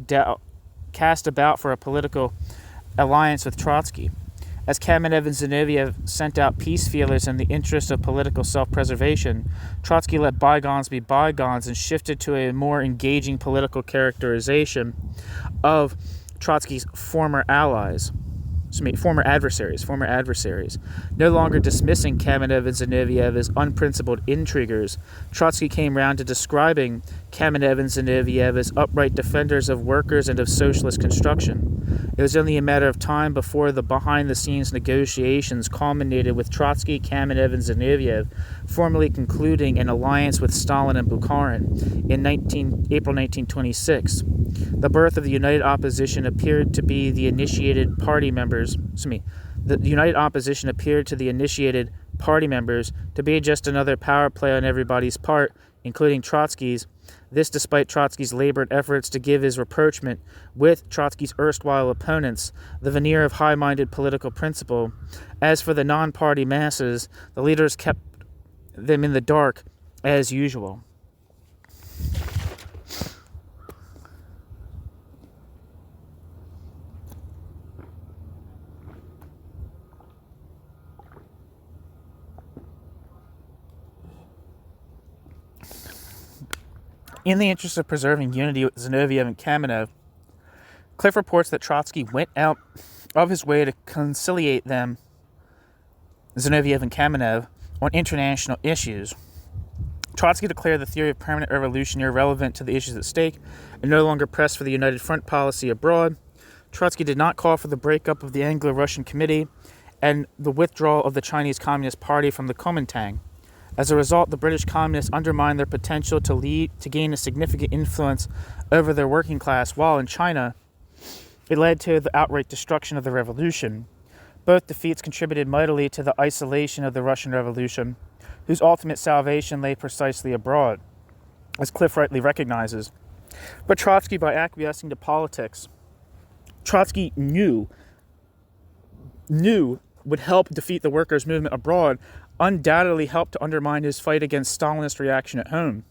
about for a political alliance with Trotsky. As Kamenev and Zinoviev sent out peace feelers in the interest of political self-preservation, Trotsky let bygones be bygones and shifted to a more engaging political characterization of Trotsky's former adversaries, no longer dismissing Kamenev and Zinoviev as unprincipled intriguers. Trotsky came round to describing Kamenev and Zinoviev as upright defenders of workers and of socialist construction. It was only a matter of time before the behind-the-scenes negotiations culminated with Trotsky, Kamenev, and Zinoviev formally concluding an alliance with Stalin and Bukharin in April 1926. The birth of the united opposition appeared to be the initiated party members members, the united opposition appeared to the initiated party members to be just another power play on everybody's part, including Trotsky's. This despite Trotsky's labored efforts to give his rapprochement with Trotsky's erstwhile opponents the veneer of high-minded political principle. As for the non-party masses, the leaders kept them in the dark as usual. In the interest of preserving unity with Zinoviev and Kamenev, Cliff reports that Trotsky went out of his way to conciliate them, Zinoviev and Kamenev, on international issues. Trotsky declared the theory of permanent revolution irrelevant to the issues at stake and no longer pressed for the United Front policy abroad. Trotsky did not call for the breakup of the Anglo-Russian Committee and the withdrawal of the Chinese Communist Party from the Kuomintang. As a result, the British communists undermined their potential to gain a significant influence over their working class, while in China, it led to the outright destruction of the revolution. Both defeats contributed mightily to the isolation of the Russian Revolution, whose ultimate salvation lay precisely abroad, as Cliff rightly recognizes. But Trotsky, by acquiescing to politics, Trotsky knew would help defeat the workers' movement abroad, undoubtedly helped to undermine his fight against Stalinist reaction at home.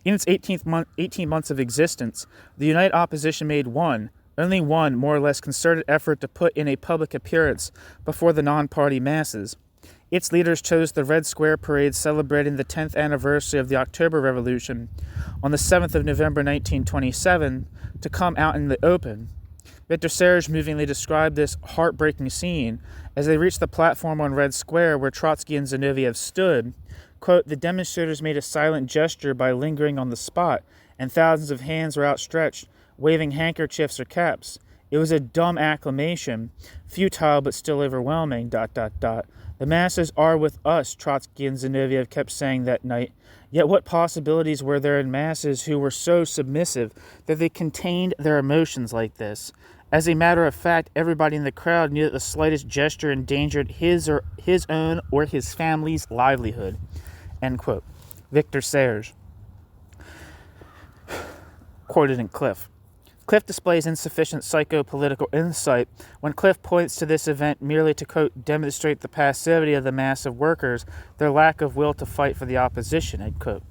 In its 18 months of existence, the United Opposition made only one more or less concerted effort to put in a public appearance before the non-party masses. Its leaders chose the Red Square parade celebrating the 10th anniversary of the October Revolution on the 7th of November 1927 to come out in the open. Victor Serge movingly described this heartbreaking scene as they reached the platform on Red Square where Trotsky and Zinoviev stood. Quote, the demonstrators made a silent gesture by lingering on the spot, and thousands of hands were outstretched, waving handkerchiefs or caps. It was a dumb acclamation, futile but still overwhelming, ... The masses are with us, Trotsky and Zinoviev kept saying that night. Yet what possibilities were there in masses who were so submissive that they contained their emotions like this? As a matter of fact, everybody in the crowd knew that the slightest gesture endangered his own or his family's livelihood. End quote. Victor Serge. Quoted in Cliff. Cliff displays insufficient psychopolitical insight when Cliff points to this event merely to, quote, demonstrate the passivity of the mass of workers, their lack of will to fight for the opposition, end quote.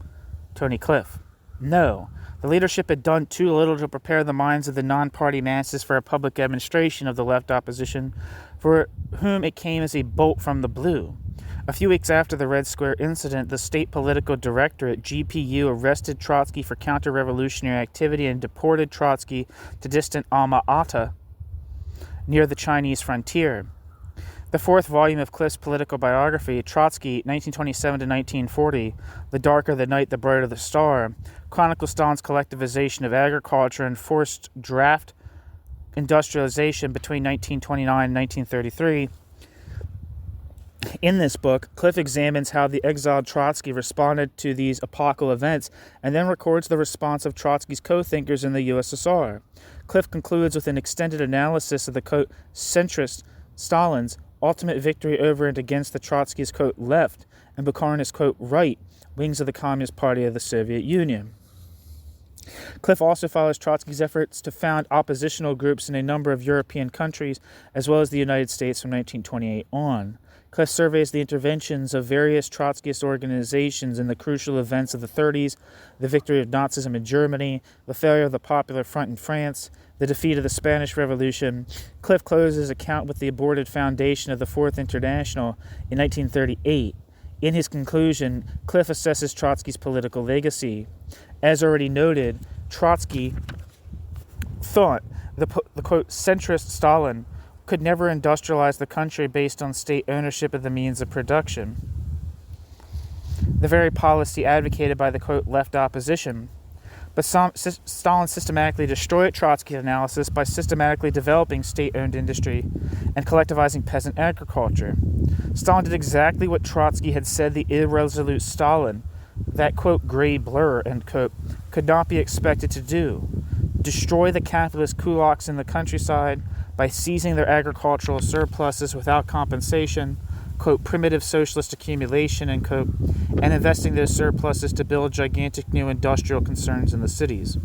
Tony Cliff. No. The leadership had done too little to prepare the minds of the non-party masses for a public demonstration of the left opposition, for whom it came as a bolt from the blue. A few weeks after the Red Square incident, the State Political Directorate, GPU, arrested Trotsky for counter-revolutionary activity and deported Trotsky to distant Alma-Ata near the Chinese frontier. The fourth volume of Cliff's political biography, Trotsky, 1927-1940, The Darker the Night, the Brighter the Star, chronicles Stalin's collectivization of agriculture and forced draft industrialization between 1929 and 1933. In this book, Cliff examines how the exiled Trotsky responded to these epochal events and then records the response of Trotsky's co-thinkers in the USSR. Cliff concludes with an extended analysis of the, quote, centrist Stalin's ultimate victory over and against the Trotsky's, quote, left and Bukharin's, quote, right wings of the Communist Party of the Soviet Union. Cliff also follows Trotsky's efforts to found oppositional groups in a number of European countries, as well as the United States from 1928 on. Cliff surveys the interventions of various Trotskyist organizations in the crucial events of the 30s, the victory of Nazism in Germany, the failure of the Popular Front in France, the defeat of the Spanish Revolution. Cliff closes his account with the aborted foundation of the Fourth International in 1938. In his conclusion, Cliff assesses Trotsky's political legacy. As already noted, Trotsky thought the quote, centrist Stalin could never industrialize the country based on state ownership of the means of production, the very policy advocated by the, quote, left opposition. But Stalin systematically destroyed Trotsky's analysis by systematically developing state-owned industry and collectivizing peasant agriculture. Stalin did exactly what Trotsky had said the irresolute Stalin, that, quote, gray blur, end quote, could not be expected to do: destroy the capitalist kulaks in the countryside by seizing their agricultural surpluses without compensation, quote, primitive socialist accumulation, end quote, and investing those surpluses to build gigantic new industrial concerns in the cities.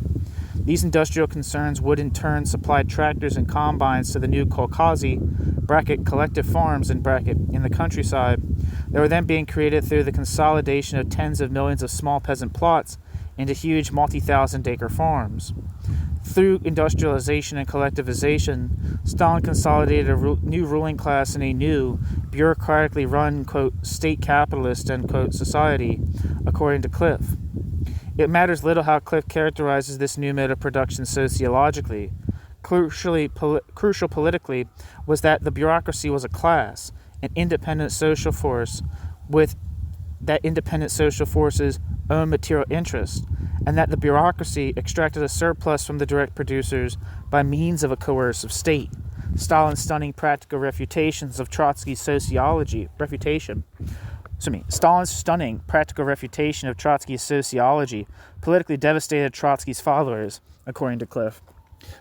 These industrial concerns would in turn supply tractors and combines to the new kolkhozy (bracket collective farms) in the countryside that were then being created through the consolidation of tens of millions of small peasant plots into huge multi-thousand-acre farms. Through industrialization and collectivization, Stalin consolidated a new ruling class in a new, bureaucratically run, quote, state capitalist, end quote, society, according to Cliff. It matters little how Cliff characterizes this new mode of production sociologically. Crucial politically was that the bureaucracy was a class, an independent social force with that independent social force's own material interest, and that the bureaucracy extracted a surplus from the direct producers by means of a coercive state. Stalin's stunning practical refutations of Trotsky's sociology politically devastated Trotsky's followers, according to Cliff.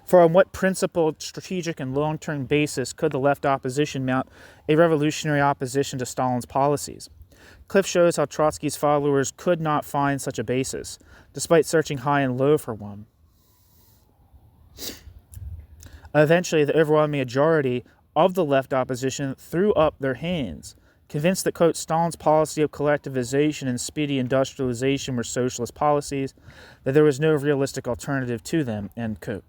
For on what principled, strategic, and long-term basis could the left opposition mount a revolutionary opposition to Stalin's policies? Cliff shows how Trotsky's followers could not find such a basis, despite searching high and low for one. Eventually, the overwhelming majority of the left opposition threw up their hands, convinced that, quote, Stalin's policy of collectivization and speedy industrialization were socialist policies, that there was no realistic alternative to them, end quote.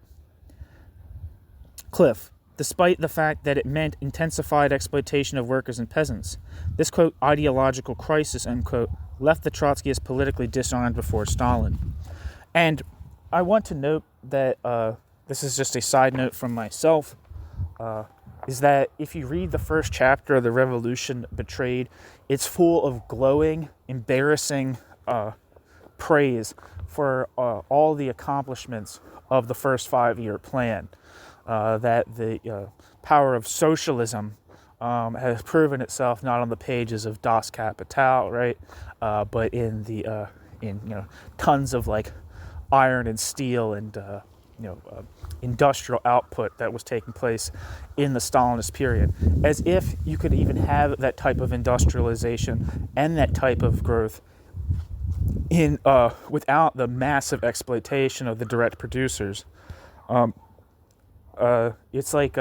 Cliff, despite the fact that it meant intensified exploitation of workers and peasants, this, quote, ideological crisis, end quote, left the Trotskyists politically disarmed before Stalin. And I want to note that this is just a side note from myself, is that if you read the first chapter of The Revolution Betrayed, it's full of glowing, embarrassing praise for all the accomplishments of the first 5-year plan. That the power of socialism has proven itself not on the pages of Das Kapital, right, but in the tons of like iron and steel and industrial output that was taking place in the Stalinist period. As if you could even have that type of industrialization and that type of growth in without the massive exploitation of the direct producers. It's like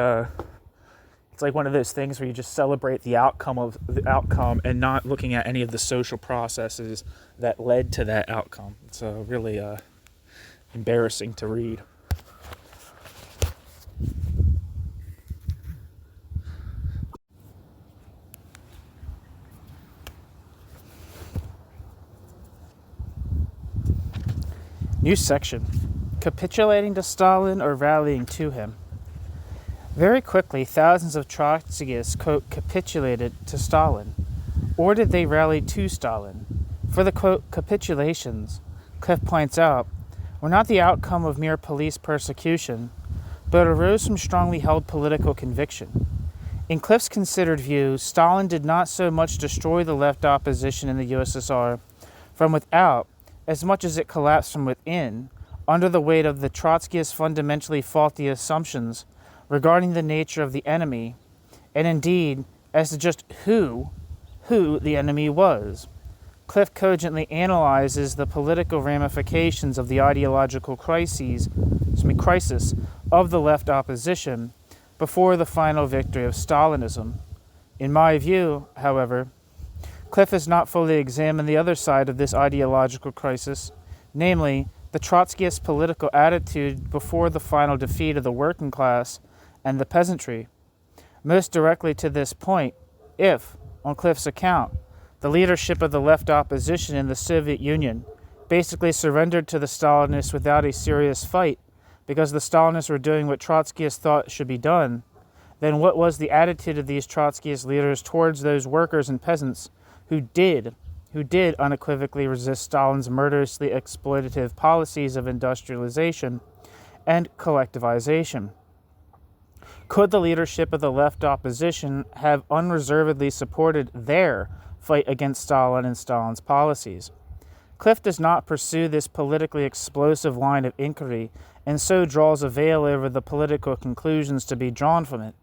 one of those things where you just celebrate the outcome and not looking at any of the social processes that led to that outcome. It's really embarrassing to read. New section. Capitulating to Stalin or rallying to him? Very quickly, thousands of Trotskyists, quote, capitulated to Stalin. Or did they rally to Stalin? For the, quote, capitulations, Cliff points out, were not the outcome of mere police persecution, but arose from strongly held political conviction. In Cliff's considered view, Stalin did not so much destroy the left opposition in the USSR from without, as much as it collapsed from within, under the weight of the Trotskyist fundamentally faulty assumptions regarding the nature of the enemy, and indeed as to just who the enemy was. Cliff cogently analyzes the political ramifications of the ideological crisis of the left opposition before the final victory of Stalinism. In my view, however, Cliff has not fully examined the other side of this ideological crisis, namely, the Trotskyist political attitude before the final defeat of the working class and the peasantry. Most directly to this point, if, on Cliff's account, the leadership of the left opposition in the Soviet Union basically surrendered to the Stalinists without a serious fight because the Stalinists were doing what Trotskyists thought should be done, then what was the attitude of these Trotskyist leaders towards those workers and peasants who did unequivocally resist Stalin's murderously exploitative policies of industrialization and collectivization? Could the leadership of the left opposition have unreservedly supported their fight against Stalin and Stalin's policies? Cliff does not pursue this politically explosive line of inquiry and so draws a veil over the political conclusions to be drawn from it,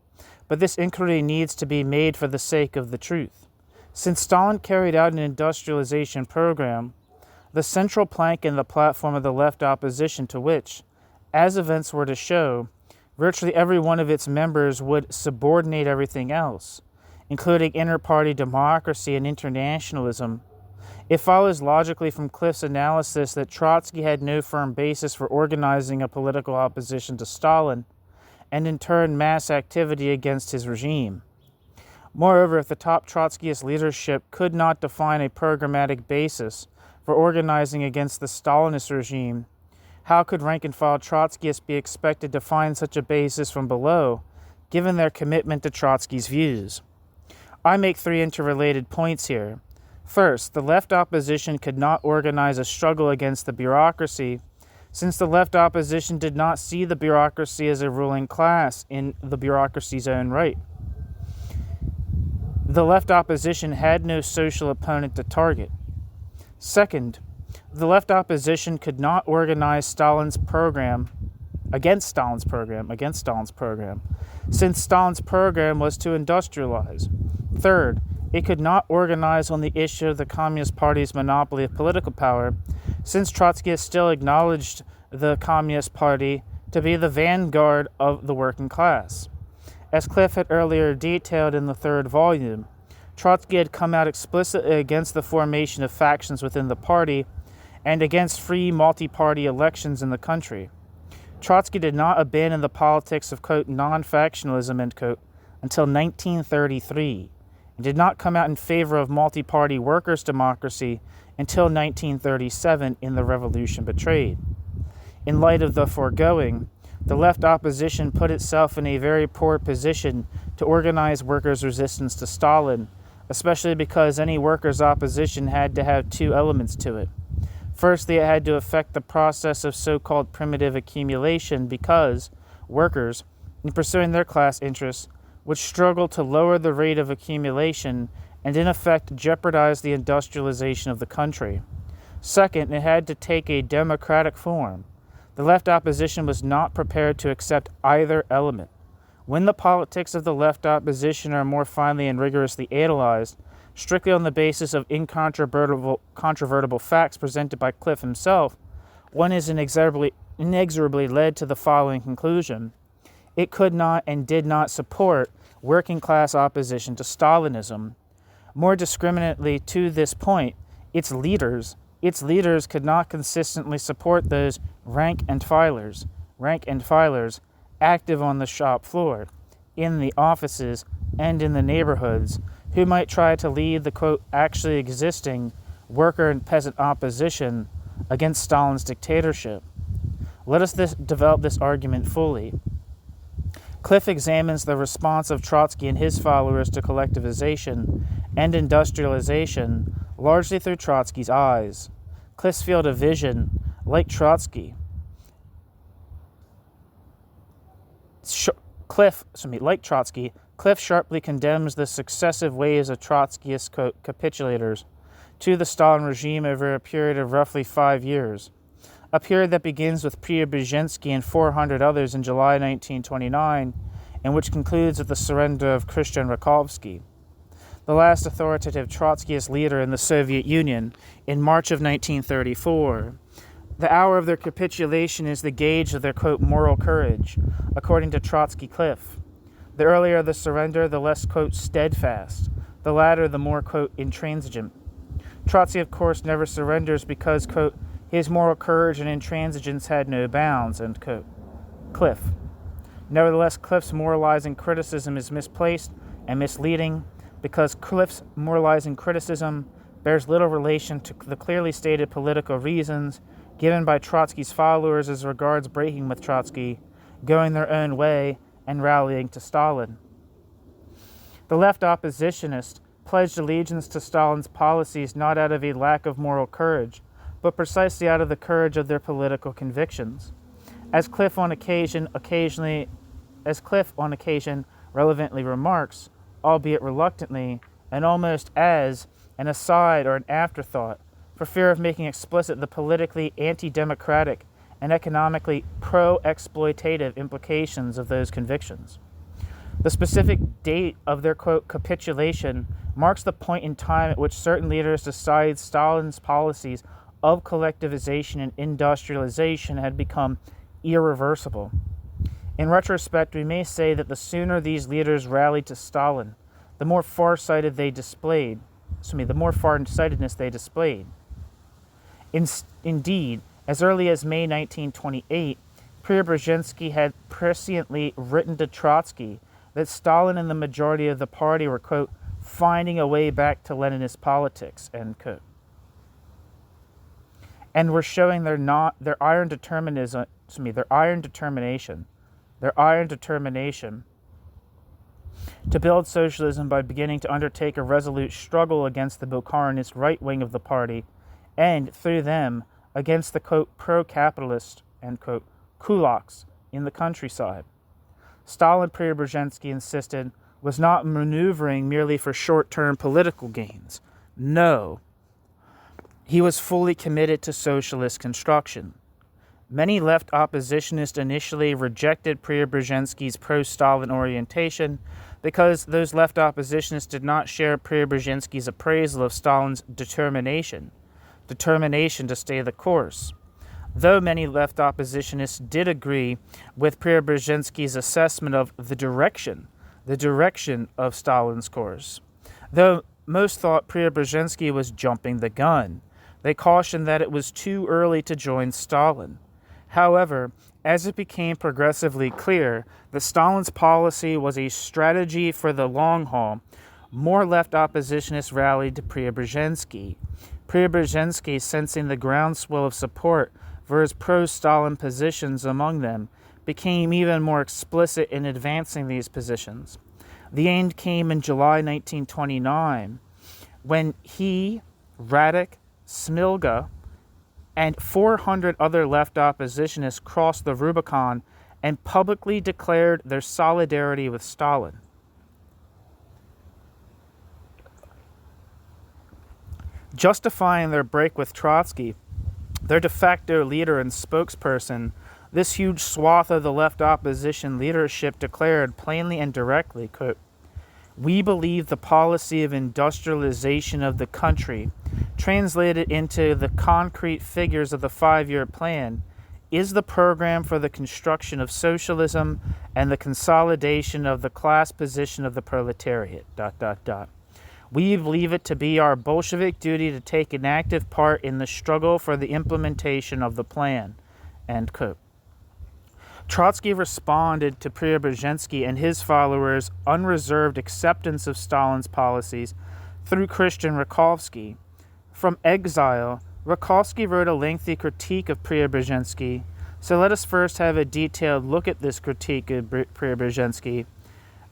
but this inquiry needs to be made for the sake of the truth. Since Stalin carried out an industrialization program, the central plank in the platform of the left opposition to which, as events were to show, virtually every one of its members would subordinate everything else, including inter-party democracy and internationalism, it follows logically from Cliff's analysis that Trotsky had no firm basis for organizing a political opposition to Stalin, and in turn mass activity against his regime. Moreover, if the top Trotskyist leadership could not define a programmatic basis for organizing against the Stalinist regime, how could rank-and-file Trotskyists be expected to find such a basis from below, given their commitment to Trotsky's views? I make three interrelated points here. First, the left opposition could not organize a struggle against the bureaucracy, since the left opposition did not see the bureaucracy as a ruling class in the bureaucracy's own right. The left opposition had no social opponent to target. Second, the left opposition could not organize against Stalin's program, since Stalin's program was to industrialize. Third, it could not organize on the issue of the Communist Party's monopoly of political power, since Trotsky still acknowledged the Communist Party to be the vanguard of the working class. As Cliff had earlier detailed in the third volume, Trotsky had come out explicitly against the formation of factions within the party and against free multi-party elections in the country. Trotsky did not abandon the politics of, quote, non-factionalism, end quote, until 1933, and did not come out in favor of multi-party workers' democracy until 1937 in The Revolution Betrayed. In light of the foregoing, the left opposition put itself in a very poor position to organize workers' resistance to Stalin, especially because any workers' opposition had to have two elements to it. Firstly, it had to affect the process of so-called primitive accumulation because workers, in pursuing their class interests, would struggle to lower the rate of accumulation and in effect jeopardize the industrialization of the country. Second, it had to take a democratic form. The left opposition was not prepared to accept either element. When the politics of the left opposition are more finely and rigorously analyzed, strictly on the basis of incontrovertible facts presented by Cliff himself, one is inexorably led to the following conclusion. It could not and did not support working-class opposition to Stalinism. More discriminately to this point, its leaders could not consistently support those rank and filers active on the shop floor, in the offices, and in the neighborhoods, who might try to lead the, quote, actually existing worker and peasant opposition against Stalin's dictatorship. Let us develop this argument fully. Cliff examines the response of Trotsky and his followers to collectivization and industrialization largely through Trotsky's eyes. Cliff's field of vision, like Trotsky, Cliff sharply condemns the successive waves of Trotskyist, quote, capitulators to the Stalin regime over a period of roughly 5 years, a period that begins with Preobrazhensky and 400 others in July 1929, and which concludes with the surrender of Christian Rakovsky, the last authoritative Trotskyist leader in the Soviet Union, in March of 1934. The hour of their capitulation is the gauge of their, quote, moral courage, according to Trotsky Cliff. The earlier the surrender, the less, quote, steadfast. The latter, the more, quote, intransigent. Trotsky, of course, never surrenders because, quote, his moral courage and intransigence had no bounds, end quote. Cliff. Nevertheless, Cliff's moralizing criticism is misplaced and misleading because Cliff's moralizing criticism bears little relation to the clearly stated political reasons given by Trotsky's followers as regards breaking with Trotsky, going their own way, and rallying to Stalin. The left oppositionist pledged allegiance to Stalin's policies not out of a lack of moral courage, but precisely out of the courage of their political convictions. As Cliff on occasion relevantly remarks, albeit reluctantly, and almost as an aside or an afterthought, for fear of making explicit the politically anti-democratic and economically pro-exploitative implications of those convictions. The specific date of their, quote, capitulation marks the point in time at which certain leaders decided Stalin's policies of collectivization and industrialization had become irreversible. In retrospect, we may say that the sooner these leaders rallied to Stalin, the more farsightedness they displayed. Indeed, as early as May 1928, Preobrazhensky had presciently written to Trotsky that Stalin and the majority of the party were, quote, finding a way back to Leninist politics, end quote, and were showing their iron determination to build socialism by beginning to undertake a resolute struggle against the Bukharinist right wing of the party, and through them against the, quote, pro-capitalist, end quote, kulaks in the countryside. Stalin, Preobrazhensky insisted, was not maneuvering merely for short-term political gains. No, he was fully committed to socialist construction. Many left oppositionists initially rejected Preobrazhensky's pro-Stalin orientation because those left oppositionists did not share Preobrazhensky's appraisal of Stalin's determination to stay the course. Though many left oppositionists did agree with Preobrazhensky's assessment of the direction of Stalin's course. Though most thought Preobrazhensky was jumping the gun, they cautioned that it was too early to join Stalin. However, as it became progressively clear that Stalin's policy was a strategy for the long haul, more left oppositionists rallied to Preobrazhensky. Preobrazhensky, sensing the groundswell of support for his pro-Stalin positions among them, became even more explicit in advancing these positions. The end came in July 1929, when he, Radek, Smilga, and 400 other left oppositionists crossed the Rubicon and publicly declared their solidarity with Stalin. Justifying their break with Trotsky, their de facto leader and spokesperson, this huge swath of the left opposition leadership declared plainly and directly, quote, "We believe the policy of industrialization of the country, translated into the concrete figures of the 5-year plan, is the program for the construction of socialism and the consolidation of the class position of the proletariat, ... We believe it to be our Bolshevik duty to take an active part in the struggle for the implementation of the plan," end quote. Trotsky responded to Preobrazhensky and his followers' unreserved acceptance of Stalin's policies through Christian Rakovsky. From exile, Rakovsky wrote a lengthy critique of Preobrazhensky, so let us first have a detailed look at this critique of Preobrazhensky,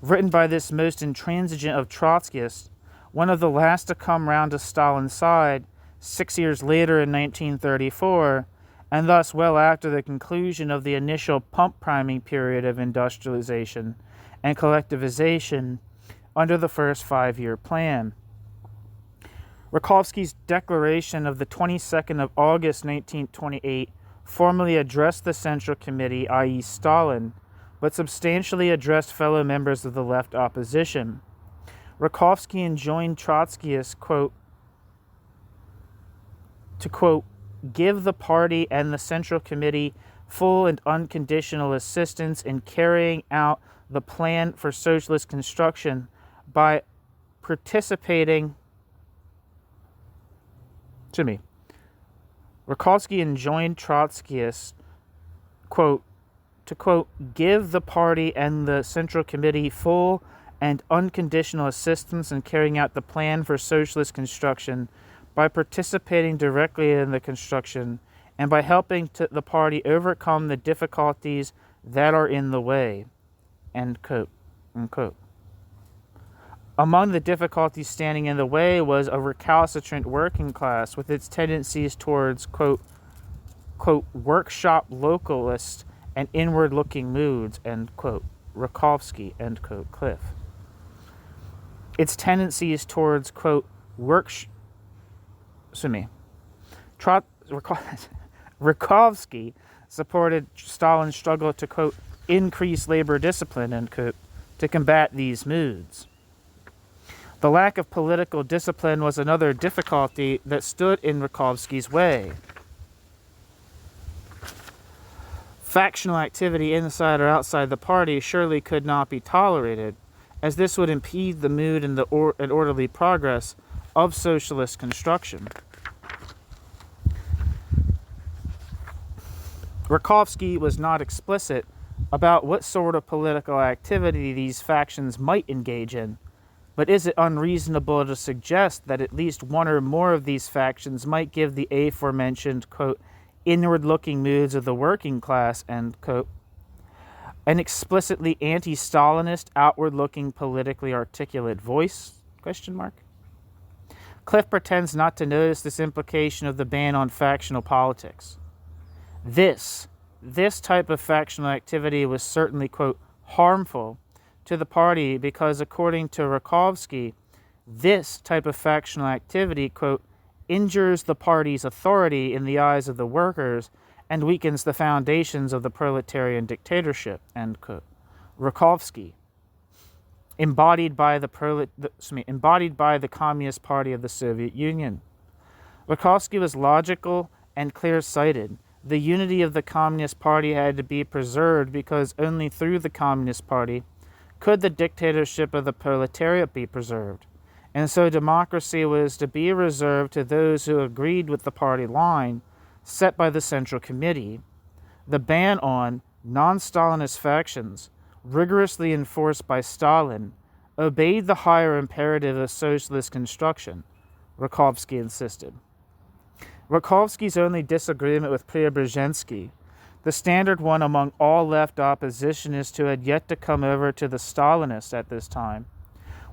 written by this most intransigent of Trotskyists, one of the last to come round to Stalin's side 6 years later in 1934, and thus well after the conclusion of the initial pump-priming period of industrialization and collectivization under the first 5-year plan. Rakovsky's declaration of the 22nd of August 1928 formally addressed the Central Committee, i.e. Stalin, but substantially addressed fellow members of the left opposition. Rakovsky enjoined Trotskyists, quote, to, quote, "give the party and the Central Committee full and unconditional assistance in carrying out the plan for socialist construction by participating..." Rakovsky enjoined Trotskyists, quote, to, quote, "give the party and the Central Committee full and unconditional assistance in carrying out the plan for socialist construction by participating directly in the construction and by helping the party overcome the difficulties that are in the way," end quote, unquote. Among the difficulties standing in the way was a recalcitrant working class with its tendencies towards, quote, "workshop localist and inward-looking moods," end quote, Rakovsky, end quote, Cliff. Its tendencies towards, quote, Rakovsky supported Stalin's struggle to, quote, increase labor discipline, end quote, to combat these moods. The lack of political discipline was another difficulty that stood in Rakovsky's way. Factional activity inside or outside the party surely could not be tolerated, as this would impede the mood and and orderly progress of socialist construction. Rakovsky was not explicit about what sort of political activity these factions might engage in, but is it unreasonable to suggest that at least one or more of these factions might give the aforementioned, quote, inward-looking moods of the working class, end quote, an explicitly anti-Stalinist, outward-looking, politically articulate voice, question mark? Cliff pretends not to notice this implication of the ban on factional politics. This type of factional activity was certainly, quote, harmful to the party because, according to Rakovsky, this type of factional activity, quote, injures the party's authority in the eyes of the workers and weakens the foundations of the proletarian dictatorship, end quote. Rakovsky, embodied by the Communist Party of the Soviet Union. Rakovsky was logical and clear-sighted. The unity of the Communist Party had to be preserved because only through the Communist Party could the dictatorship of the proletariat be preserved. And so democracy was to be reserved to those who agreed with the party line set by the Central Committee. The ban on non-Stalinist factions, rigorously enforced by Stalin, obeyed the higher imperative of socialist construction, Rakovsky insisted. Rakovsky's only disagreement with Preobrazhensky, the standard one among all left oppositionists who had yet to come over to the Stalinists at this time,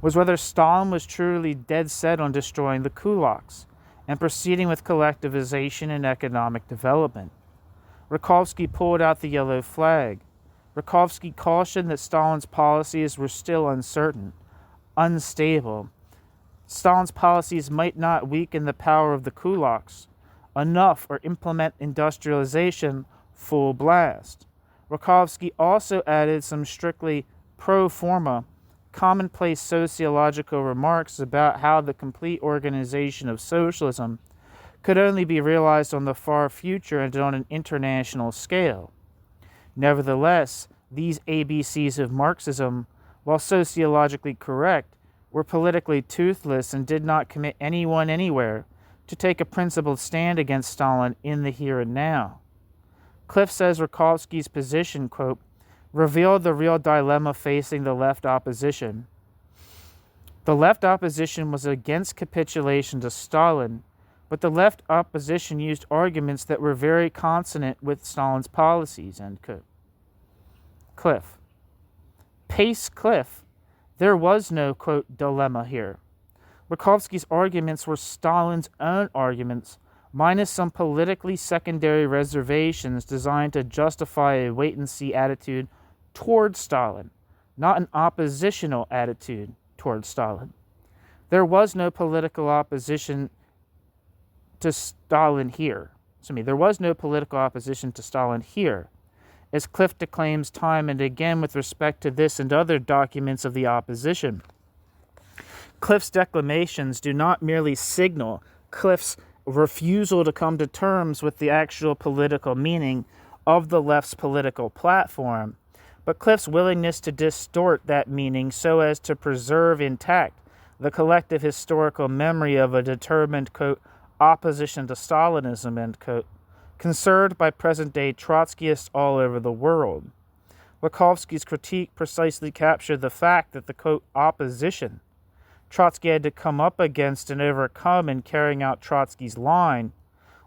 was whether Stalin was truly dead set on destroying the kulaks and proceeding with collectivization and economic development. Rakovsky pulled out the yellow flag. Rakovsky cautioned that Stalin's policies were still uncertain, unstable. Stalin's policies might not weaken the power of the kulaks enough or implement industrialization full blast. Rakovsky also added some strictly pro forma, commonplace sociological remarks about how the complete organization of socialism could only be realized on the far future and on an international scale. Nevertheless, these ABCs of Marxism, while sociologically correct, were politically toothless and did not commit anyone anywhere to take a principled stand against Stalin in the here and now. Cliff says Rakovsky's position, quote, revealed the real dilemma facing the left opposition. The left opposition was against capitulation to Stalin, but the left opposition used arguments that were very consonant with Stalin's policies, end quote. Cliff. Pace Cliff. There was no, quote, dilemma here. Rakovsky's arguments were Stalin's own arguments, minus some politically secondary reservations designed to justify a wait-and-see attitude toward Stalin, not an oppositional attitude toward Stalin. There was no political opposition to Stalin here. There was no political opposition to Stalin here, as Cliff declaims time and again with respect to this and other documents of the opposition. Cliff's declamations do not merely signal Cliff's refusal to come to terms with the actual political meaning of the left's political platform, but Cliff's willingness to distort that meaning so as to preserve intact the collective historical memory of a determined, quote, opposition to Stalinism, end quote, conserved by present-day Trotskyists all over the world. Rakovsky's critique precisely captured the fact that the, quote, opposition Trotsky had to come up against and overcome in carrying out Trotsky's line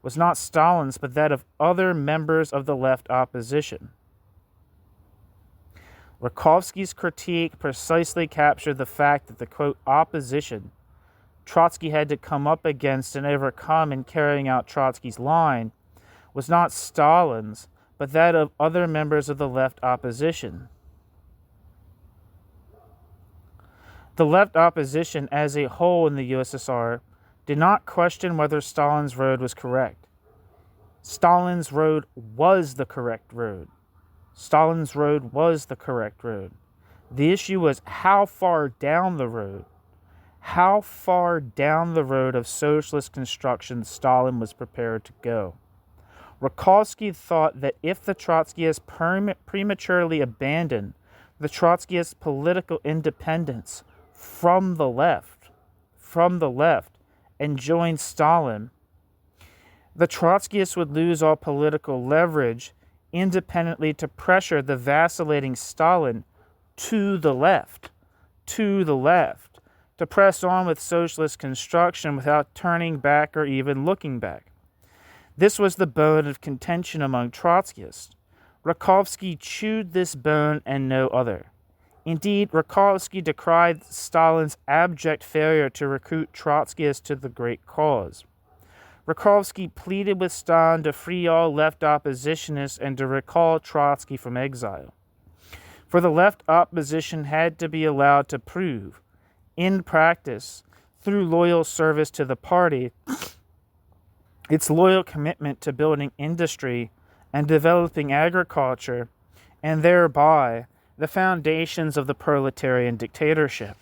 was not Stalin's, but that of other members of the left opposition. Rakovsky's critique precisely captured the fact that the, quote, opposition Trotsky had to come up against and overcome in carrying out Trotsky's line was not Stalin's, but that of other members of the left opposition. The left opposition as a whole in the USSR did not question whether Stalin's road was correct. Stalin's road was the correct road. Stalin's road was the correct road. The issue was how far down the road. How far down the road of socialist construction Stalin was prepared to go. Rakovsky thought that if the Trotskyists prematurely abandoned the Trotskyist political independence from the left, and joined Stalin, the Trotskyists would lose all political leverage independently to pressure the vacillating Stalin to the left, to press on with socialist construction without turning back or even looking back. This was the bone of contention among Trotskyists. Rakovsky chewed this bone and no other. Indeed, Rakovsky decried Stalin's abject failure to recruit Trotskyists to the great cause. Rakovsky pleaded with Stalin to free all left oppositionists and to recall Trotsky from exile. For the left opposition had to be allowed to prove, in practice, through loyal service to the party, its loyal commitment to building industry and developing agriculture, and thereby the foundations of the proletarian dictatorship.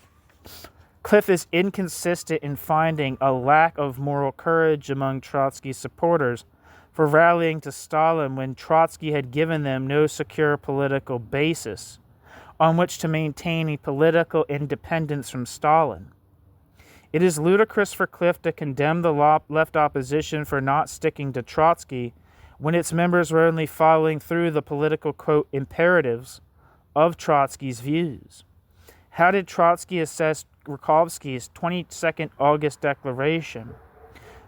Cliff is inconsistent in finding a lack of moral courage among Trotsky supporters for rallying to Stalin when Trotsky had given them no secure political basis on which to maintain a political independence from Stalin. It is ludicrous for Cliff to condemn the left opposition for not sticking to Trotsky when its members were only following through the political, quote, imperatives of Trotsky's views. How did Trotsky assess Rakovsky's 22nd August declaration?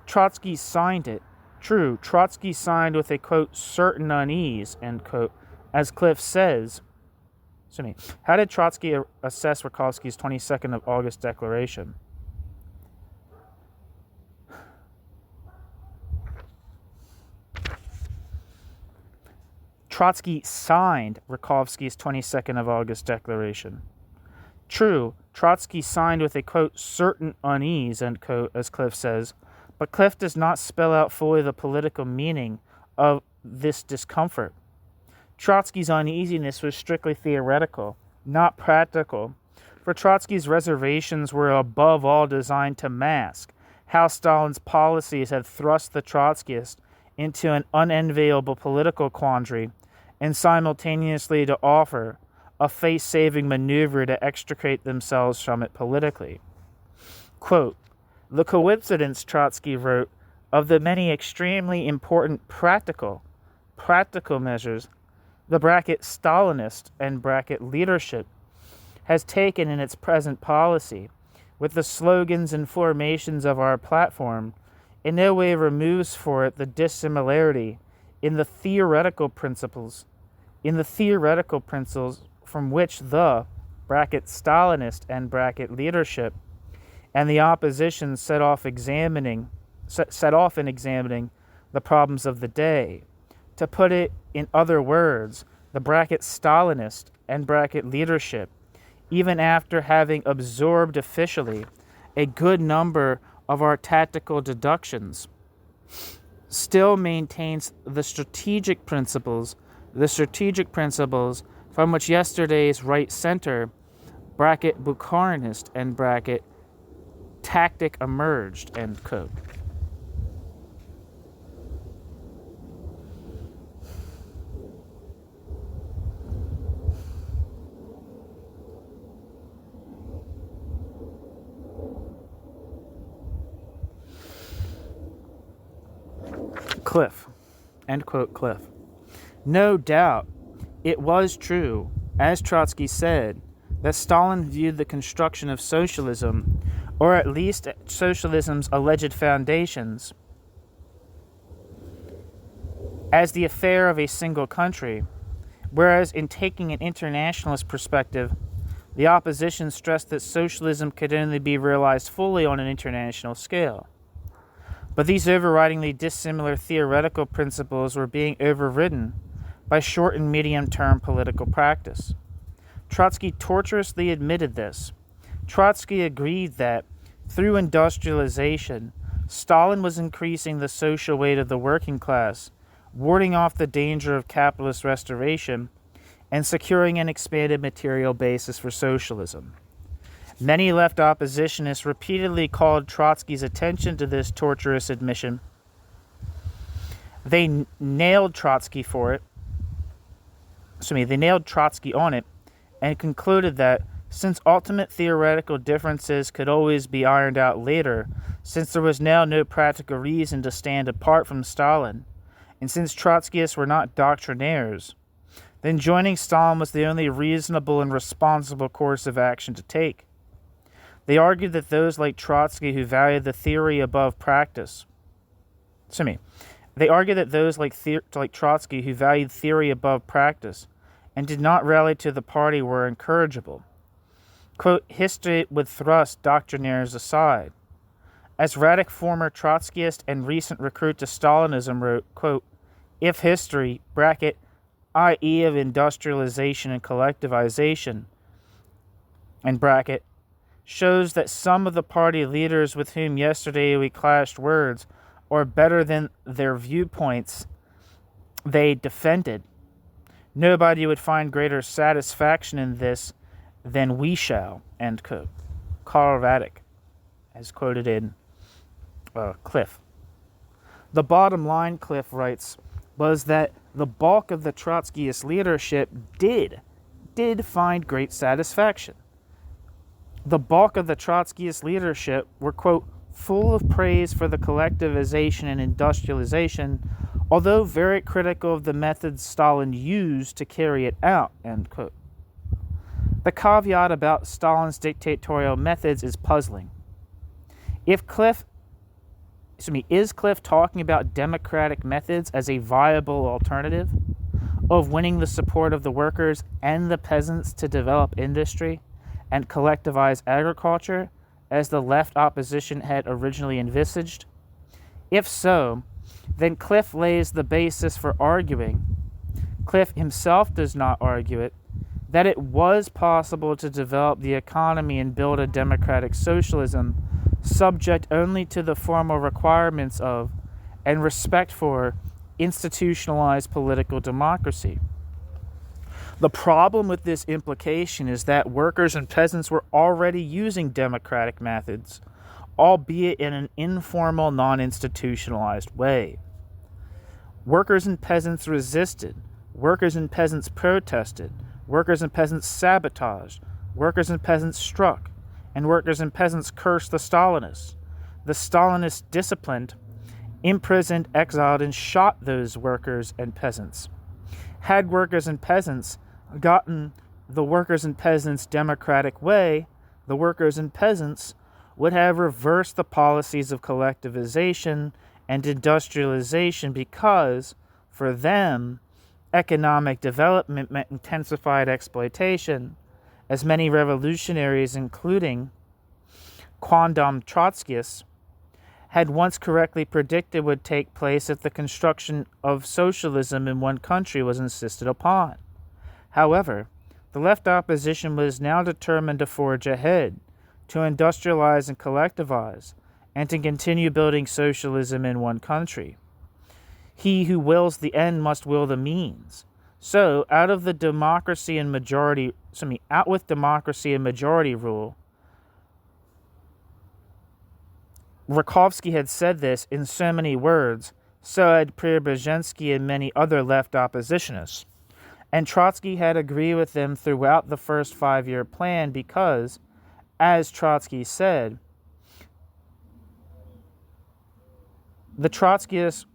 Trotsky signed it. True, Trotsky signed with a, quote, certain unease, end quote, as Cliff says. How did Trotsky assess Rakovsky's 22nd of August declaration? Trotsky signed Rakovsky's 22nd of August declaration. True, Trotsky signed with a, quote, certain unease, end quote, as Cliff says, but Cliff does not spell out fully the political meaning of this discomfort. Trotsky's uneasiness was strictly theoretical, not practical, for Trotsky's reservations were above all designed to mask how Stalin's policies had thrust the Trotskyists into an unenviable political quandary and simultaneously to offer a face-saving maneuver to extricate themselves from it politically. Quote, the coincidence, Trotsky wrote, of the many extremely important practical measures the bracket Stalinist and bracket leadership has taken in its present policy with the slogans and formations of our platform in no way removes for it the dissimilarity in the theoretical principles from which the bracket Stalinist and bracket leadership and the opposition set off in examining the problems of the day. To put it in other words, the bracket Stalinist and bracket leadership, even after having absorbed officially a good number of our tactical deductions, still maintains the strategic principles from which yesterday's right center, bracket Bukharinist and bracket tactic emerged, end quote. Cliff, end quote, Cliff. No doubt it was true, as Trotsky said, that Stalin viewed the construction of socialism, or at least socialism's alleged foundations, as the affair of a single country, whereas in taking an internationalist perspective, the opposition stressed that socialism could only be realized fully on an international scale. But these overridingly dissimilar theoretical principles were being overridden by short and medium-term political practice. Trotsky tortuously admitted this. Trotsky agreed that, through industrialization, Stalin was increasing the social weight of the working class warding off the danger of capitalist restoration, and securing an expanded material basis for socialism. Many left oppositionists repeatedly called Trotsky's attention to this tortuous admission. They nailed Trotsky on it, and concluded that since ultimate theoretical differences could always be ironed out later, since there was now no practical reason to stand apart from Stalin, and since Trotskyists were not doctrinaires, then joining Stalin was the only reasonable and responsible course of action to take. They argued that those like Trotsky who valued the theory above practice, Trotsky who valued theory above practice and did not rally to the party were incorrigible. Quote, history would thrust doctrinaires aside. As Radek, former Trotskyist and recent recruit to Stalinism, wrote, quote, if history, bracket, i.e. of industrialization and collectivization, and bracket, shows that some of the party leaders with whom yesterday we clashed words are better than their viewpoints they defended, nobody would find greater satisfaction in this than we shall, end quote. Karl Radek, as quoted in Cliff. The bottom line, Cliff writes, was that the bulk of the Trotskyist leadership did find great satisfaction. The bulk of the Trotskyist leadership were, quote, full of praise for the collectivization and industrialization, although very critical of the methods Stalin used to carry it out, end quote. The caveat about Stalin's dictatorial methods is puzzling. Is Cliff talking about democratic methods as a viable alternative of winning the support of the workers and the peasants to develop industry and collectivize agriculture as the left opposition had originally envisaged? If so, then Cliff lays the basis for arguing, Cliff himself does not argue it, that it was possible to develop the economy and build a democratic socialism subject only to the formal requirements of and respect for institutionalized political democracy. The problem with this implication is that workers and peasants were already using democratic methods, albeit in an informal, non-institutionalized way. Workers and peasants resisted, workers and peasants protested, workers and peasants sabotaged, workers and peasants struck, and workers and peasants cursed the Stalinists. The Stalinists disciplined, imprisoned, exiled, and shot those workers and peasants. Had workers and peasants gotten the workers and peasants' democratic way, the workers and peasants would have reversed the policies of collectivization and industrialization because, for them, economic development meant intensified exploitation, as many revolutionaries, including quondam Trotskyists, had once correctly predicted would take place if the construction of socialism in one country was insisted upon. However, the left opposition was now determined to forge ahead, to industrialize and collectivize, and to continue building socialism in one country. He who wills the end must will the means. So, out with democracy and majority rule. Rakovsky had said this in so many words, so had Preobrazhensky and many other left oppositionists. And Trotsky had agreed with them throughout the first 5-year plan because, as Trotsky said, the Trotskyists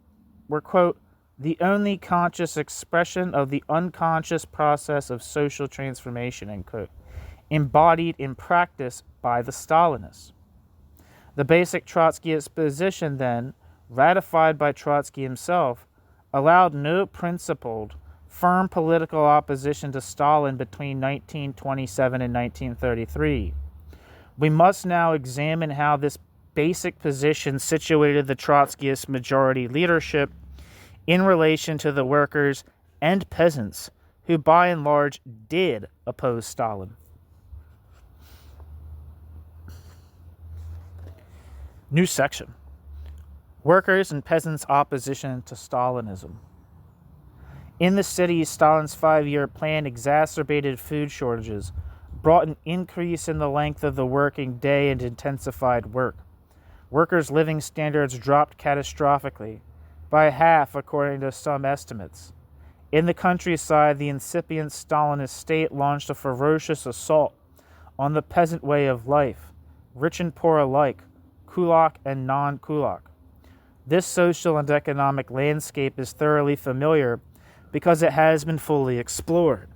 were, quote, the only conscious expression of the unconscious process of social transformation, end quote, embodied in practice by the Stalinists. The basic Trotskyist position, then, ratified by Trotsky himself, allowed no principled, firm political opposition to Stalin between 1927 and 1933. We must now examine how this basic position situated the Trotskyist majority leadership in relation to the workers and peasants who by and large did oppose Stalin. New section. Workers and peasants' opposition to Stalinism. In the cities, Stalin's 5-year plan exacerbated food shortages, brought an increase in the length of the working day, and intensified work. Workers' living standards dropped catastrophically, by half according to some estimates. In the countryside, the incipient Stalinist state launched a ferocious assault on the peasant way of life, rich and poor alike, kulak and non-kulak. This social and economic landscape is thoroughly familiar because it has been fully explored.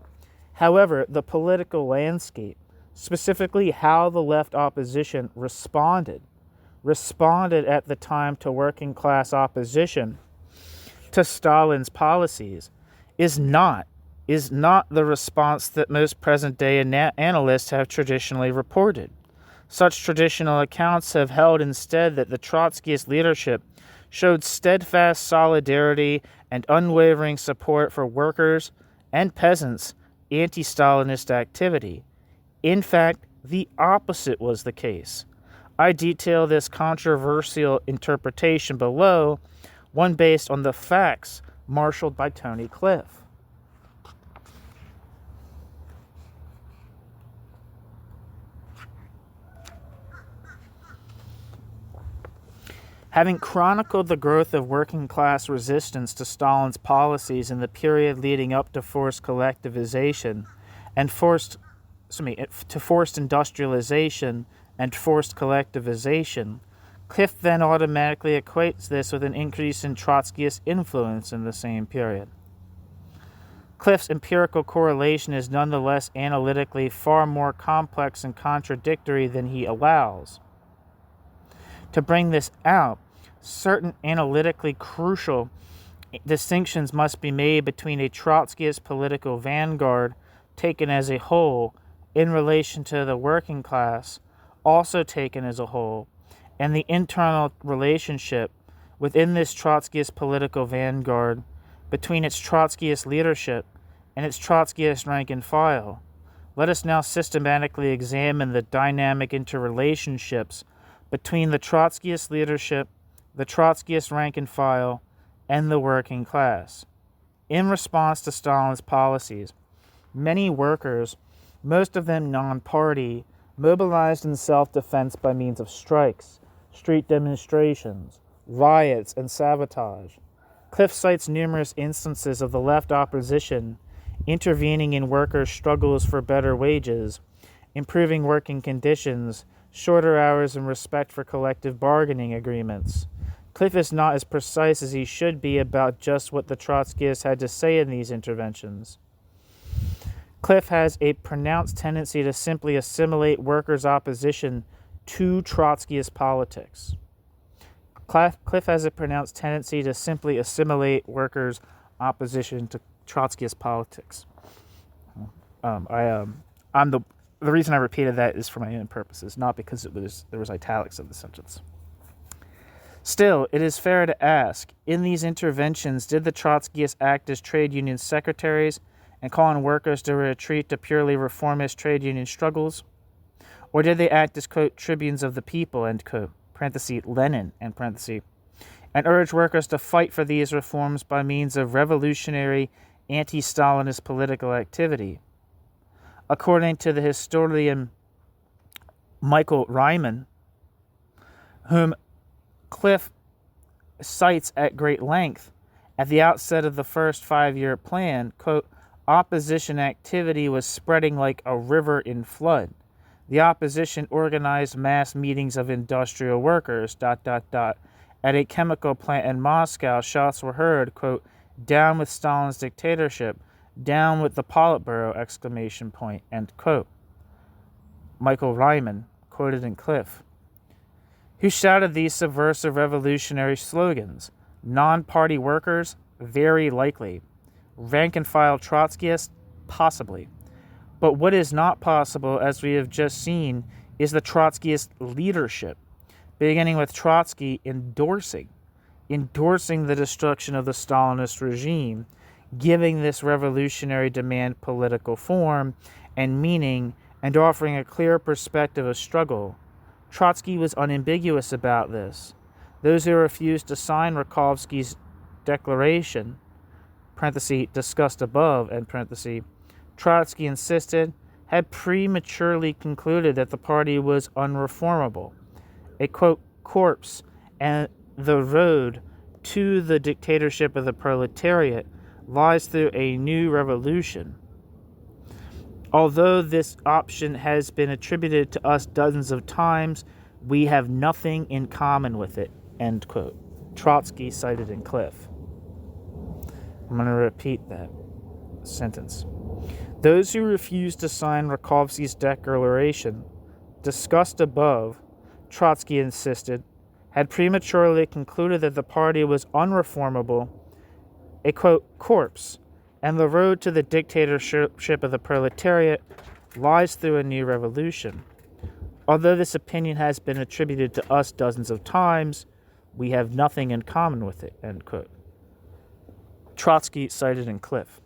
However, the political landscape, specifically how the left opposition responded at the time to working class opposition to Stalin's policies, is not the response that most present-day analysts have traditionally reported. Such traditional accounts have held instead that the Trotskyist leadership showed steadfast solidarity and unwavering support for workers and peasants' anti-Stalinist activity. In fact, the opposite was the case. I detail this controversial interpretation below, one based on the facts marshaled by Tony Cliff. Having chronicled the growth of working-class resistance to Stalin's policies in the period leading up to forced collectivization and forced industrialization and forced collectivization, Cliff then automatically equates this with an increase in Trotskyist influence in the same period. Cliff's empirical correlation is nonetheless analytically far more complex and contradictory than he allows. To bring this out, certain analytically crucial distinctions must be made between a Trotskyist political vanguard taken as a whole in relation to the working class, also taken as a whole, and the internal relationship within this Trotskyist political vanguard between its Trotskyist leadership and its Trotskyist rank and file. Let us now systematically examine the dynamic interrelationships between the Trotskyist leadership, the Trotskyist rank and file, and the working class. In response to Stalin's policies, many workers, most of them non-party, mobilized in self-defense by means of strikes, street demonstrations, riots, and sabotage. Cliff cites numerous instances of the left opposition intervening in workers' struggles for better wages, improving working conditions, shorter hours, and respect for collective bargaining agreements. Cliff is not as precise as he should be about just what the Trotskyists had to say in these interventions. Cliff has a pronounced tendency to simply assimilate workers' opposition to Trotskyist politics. Cliff has a pronounced tendency to simply assimilate workers' opposition to Trotskyist politics. The reason I repeated that is for my own purposes, not because there was italics of the sentence. Still, it is fair to ask, in these interventions, did the Trotskyists act as trade union secretaries and call on workers to retreat to purely reformist trade union struggles? Or did they act as, quote, tribunes of the people, end quote, parenthesis, Lenin, end parenthesis, and urge workers to fight for these reforms by means of revolutionary anti-Stalinist political activity? According to the historian Michael Ryman, whom Cliff cites at great length, at the outset of the first 5-year plan, quote, opposition activity was spreading like a river in flood. The opposition organized mass meetings of industrial workers, ... At a chemical plant in Moscow, shouts were heard, quote, down with Stalin's dictatorship, down with the Politburo, exclamation point, end quote. Michael Ryman, quoted in Cliff. Who shouted these subversive revolutionary slogans? Non-party workers? Very likely. Rank-and-file Trotskyists? Possibly. But what is not possible, as we have just seen, is the Trotskyist leadership, beginning with Trotsky endorsing the destruction of the Stalinist regime, giving this revolutionary demand political form and meaning, and offering a clear perspective of struggle. Trotsky was unambiguous about this. Those who refused to sign Rakovsky's declaration, parenthesis, discussed above, end parenthesis, Trotsky insisted, had prematurely concluded that the party was unreformable, a, quote, corpse, and the road to the dictatorship of the proletariat lies through a new revolution. Although this option has been attributed to us dozens of times, we have nothing in common with it, end quote. Trotsky cited in Cliff. I'm going to repeat that sentence. Those who refused to sign Rakovsky's declaration, discussed above, Trotsky insisted, had prematurely concluded that the party was unreformable, a, quote, corpse, and the road to the dictatorship of the proletariat lies through a new revolution. Although this opinion has been attributed to us dozens of times, we have nothing in common with it, end quote. Trotsky cited in Cliff.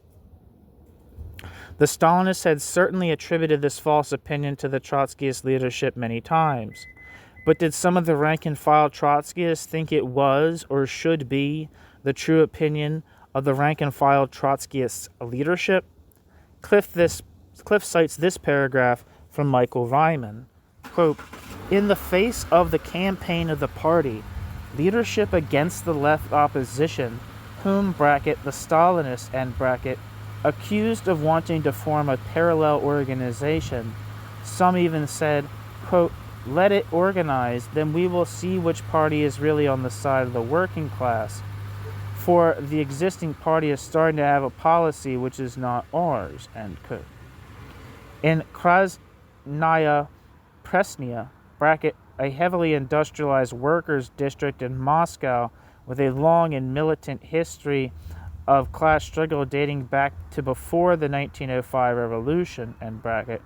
The Stalinists had certainly attributed this false opinion to the Trotskyist leadership many times. But did some of the rank-and-file Trotskyists think it was or should be the true opinion of the rank-and-file Trotskyist leadership? Cliff cites this paragraph from Michael Ryman. Quote, in the face of the campaign of the party, leadership against the left opposition, whom, bracket, the Stalinists, end bracket, accused of wanting to form a parallel organization, some even said, quote, let it organize, then we will see which party is really on the side of the working class. For the existing party is starting to have a policy which is not ours, end quote. In Krasnaya Presnya, bracket, a heavily industrialized workers' district in Moscow with a long and militant history of class struggle dating back to before the 1905 revolution, end bracket,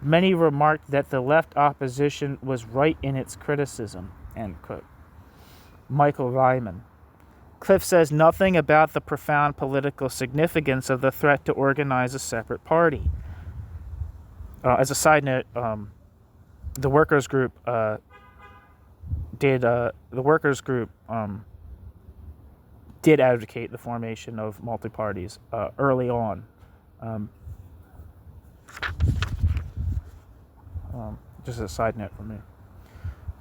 many remarked that the left opposition was right in its criticism, end quote. Michael Ryman. Cliff says nothing about the profound political significance of the threat to organize a separate party. As a side note, the workers' group did advocate the formation of multi-parties early on. Just a side note for me.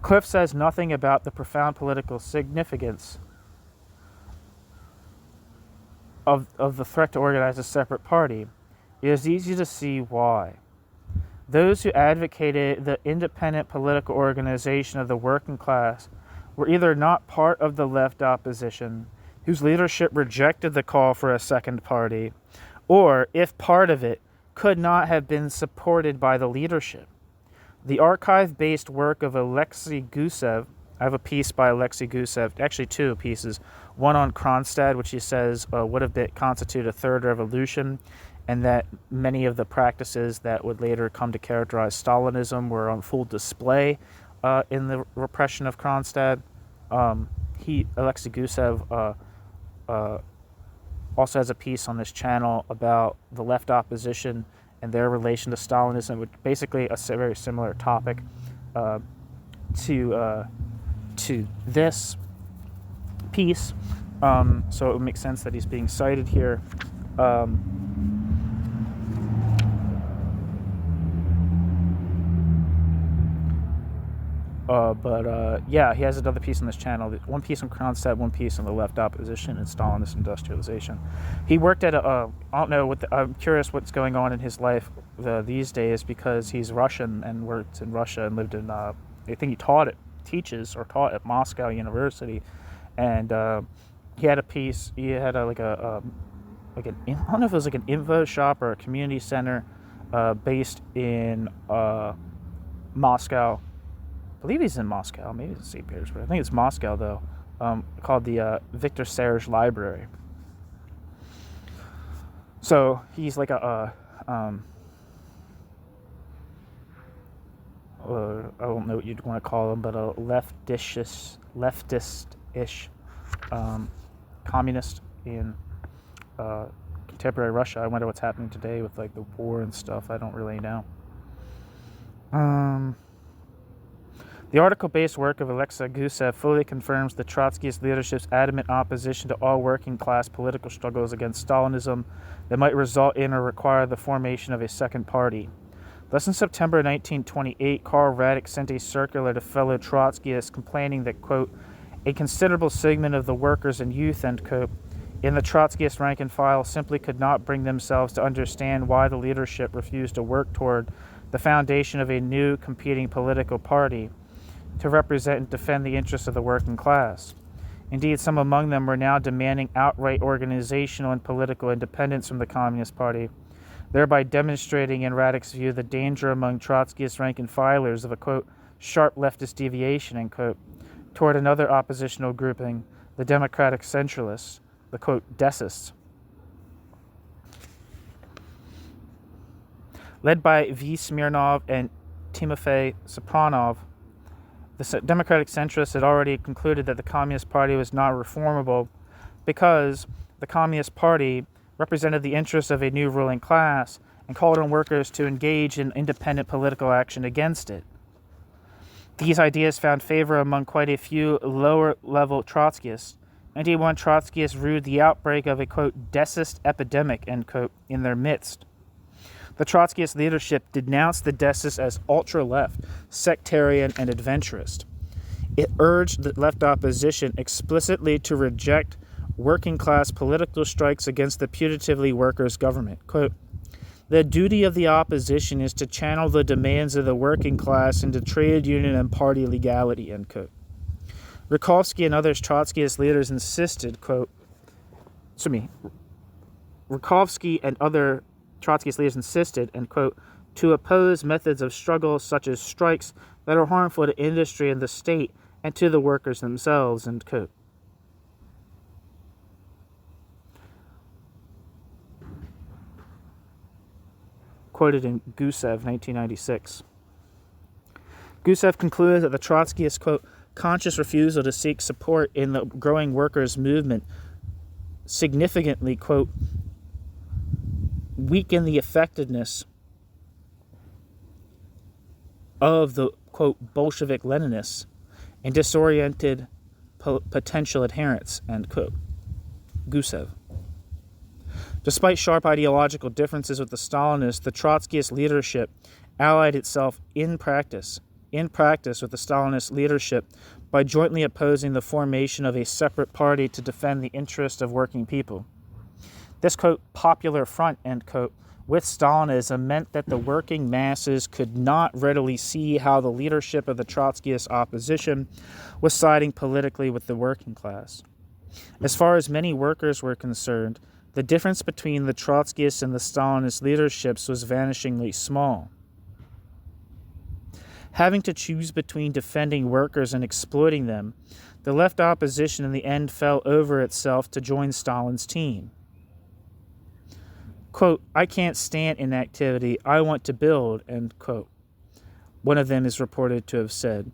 Cliff says nothing about the profound political significance of the threat to organize a separate party. It is easy to see why. Those who advocated the independent political organization of the working class were either not part of the left opposition, whose leadership rejected the call for a second party, or, if part of it, could not have been supported by the leadership. The archive-based work of Alexei Gusev, I have a piece by Alexei Gusev, actually two pieces, one on Kronstadt, which he says would have constituted a third revolution, and that many of the practices that would later come to characterize Stalinism were on full display in the repression of Kronstadt. Alexei Gusev also has a piece on this channel about the left opposition and their relation to Stalinism, which basically a very similar topic to this piece. So it would make sense that he's being cited here. Yeah, he has another piece on this channel. One piece on Kronstadt, one piece on the left opposition and Stalinist industrialization. He worked at I don't know I'm curious what's going on in his life these days, because he's Russian and worked in Russia and lived in, I think he taught at Moscow University. And he had a piece, he had I don't know if it was like an info shop or a community center based in Moscow. I believe he's in Moscow. Maybe it's St. Petersburg. I think it's Moscow, though. Called the Victor Serge Library. So he's like I don't know what you'd want to call him, but a leftist-ish communist in contemporary Russia. I wonder what's happening today with like the war and stuff. I don't really know. The article-based work of Alexei Gusev fully confirms the Trotskyist leadership's adamant opposition to all working-class political struggles against Stalinism that might result in or require the formation of a second party. Thus, in September 1928, Karl Radek sent a circular to fellow Trotskyists complaining that, quote, a considerable segment of the workers and youth, end quote, in the Trotskyist rank and file simply could not bring themselves to understand why the leadership refused to work toward the foundation of a new competing political party to represent and defend the interests of the working class. Indeed, some among them were now demanding outright organizational and political independence from the Communist Party, thereby demonstrating, in Radek's view, the danger among Trotskyist rank and filers of a, quote, sharp leftist deviation, end quote, toward another oppositional grouping, the democratic centralists, the, quote, desists. Led by V. Smirnov and Timofey Sopronov, the democratic centrists had already concluded that the Communist Party was not reformable because the Communist Party represented the interests of a new ruling class and called on workers to engage in independent political action against it. These ideas found favor among quite a few lower-level Trotskyists. Indeed, one Trotskyist viewed the outbreak of a, quote, desist epidemic, end quote, in their midst. The Trotskyist leadership denounced the desists as ultra-left, sectarian, and adventurist. It urged the left opposition explicitly to reject working-class political strikes against the putatively workers' government. Quote, the duty of the opposition is to channel the demands of the working class into trade union and party legality, end quote. Rakovsky and other Trotskyist leaders insisted, quote, Rakovsky and other Trotskyist leaders insisted, end quote, to oppose methods of struggle such as strikes that are harmful to industry and the state and to the workers themselves, end quote. Quoted in Gusev, 1996. Gusev concluded that the Trotskyist, quote, conscious refusal to seek support in the growing workers' movement significantly, quote, weaken the effectiveness of the, quote, Bolshevik Leninists and disoriented potential adherents, end quote. Gusev. Despite sharp ideological differences with the Stalinists, the Trotskyist leadership allied itself in practice with the Stalinist leadership by jointly opposing the formation of a separate party to defend the interests of working people. This, quote, popular front, end quote, with Stalinism meant that the working masses could not readily see how the leadership of the Trotskyist opposition was siding politically with the working class. As far as many workers were concerned, the difference between the Trotskyist and the Stalinist leaderships was vanishingly small. Having to choose between defending workers and exploiting them, the left opposition in the end fell over itself to join Stalin's team. Quote, I can't stand inactivity, I want to build, end quote. One of them is reported to have said,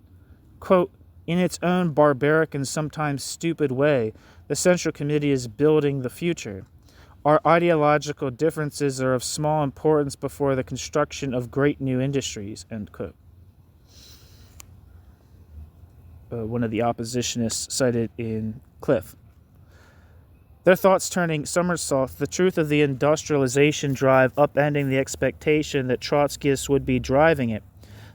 quote, in its own barbaric and sometimes stupid way, the Central Committee is building the future. Our ideological differences are of small importance before the construction of great new industries, end quote. One of the oppositionists cited in Cliff. Their thoughts turning somersault, the truth of the industrialization drive upending the expectation that Trotskyists would be driving it.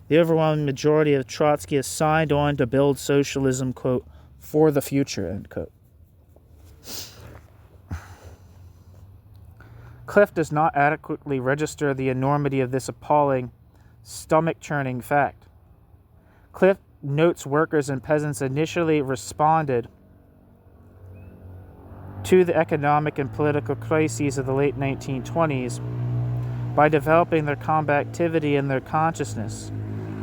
The overwhelming majority of Trotskyists signed on to build socialism, quote, for the future, end quote. Cliff does not adequately register the enormity of this appalling, stomach-churning fact. Cliff notes workers and peasants initially responded to the economic and political crises of the late 1920s by developing their combativity and their consciousness,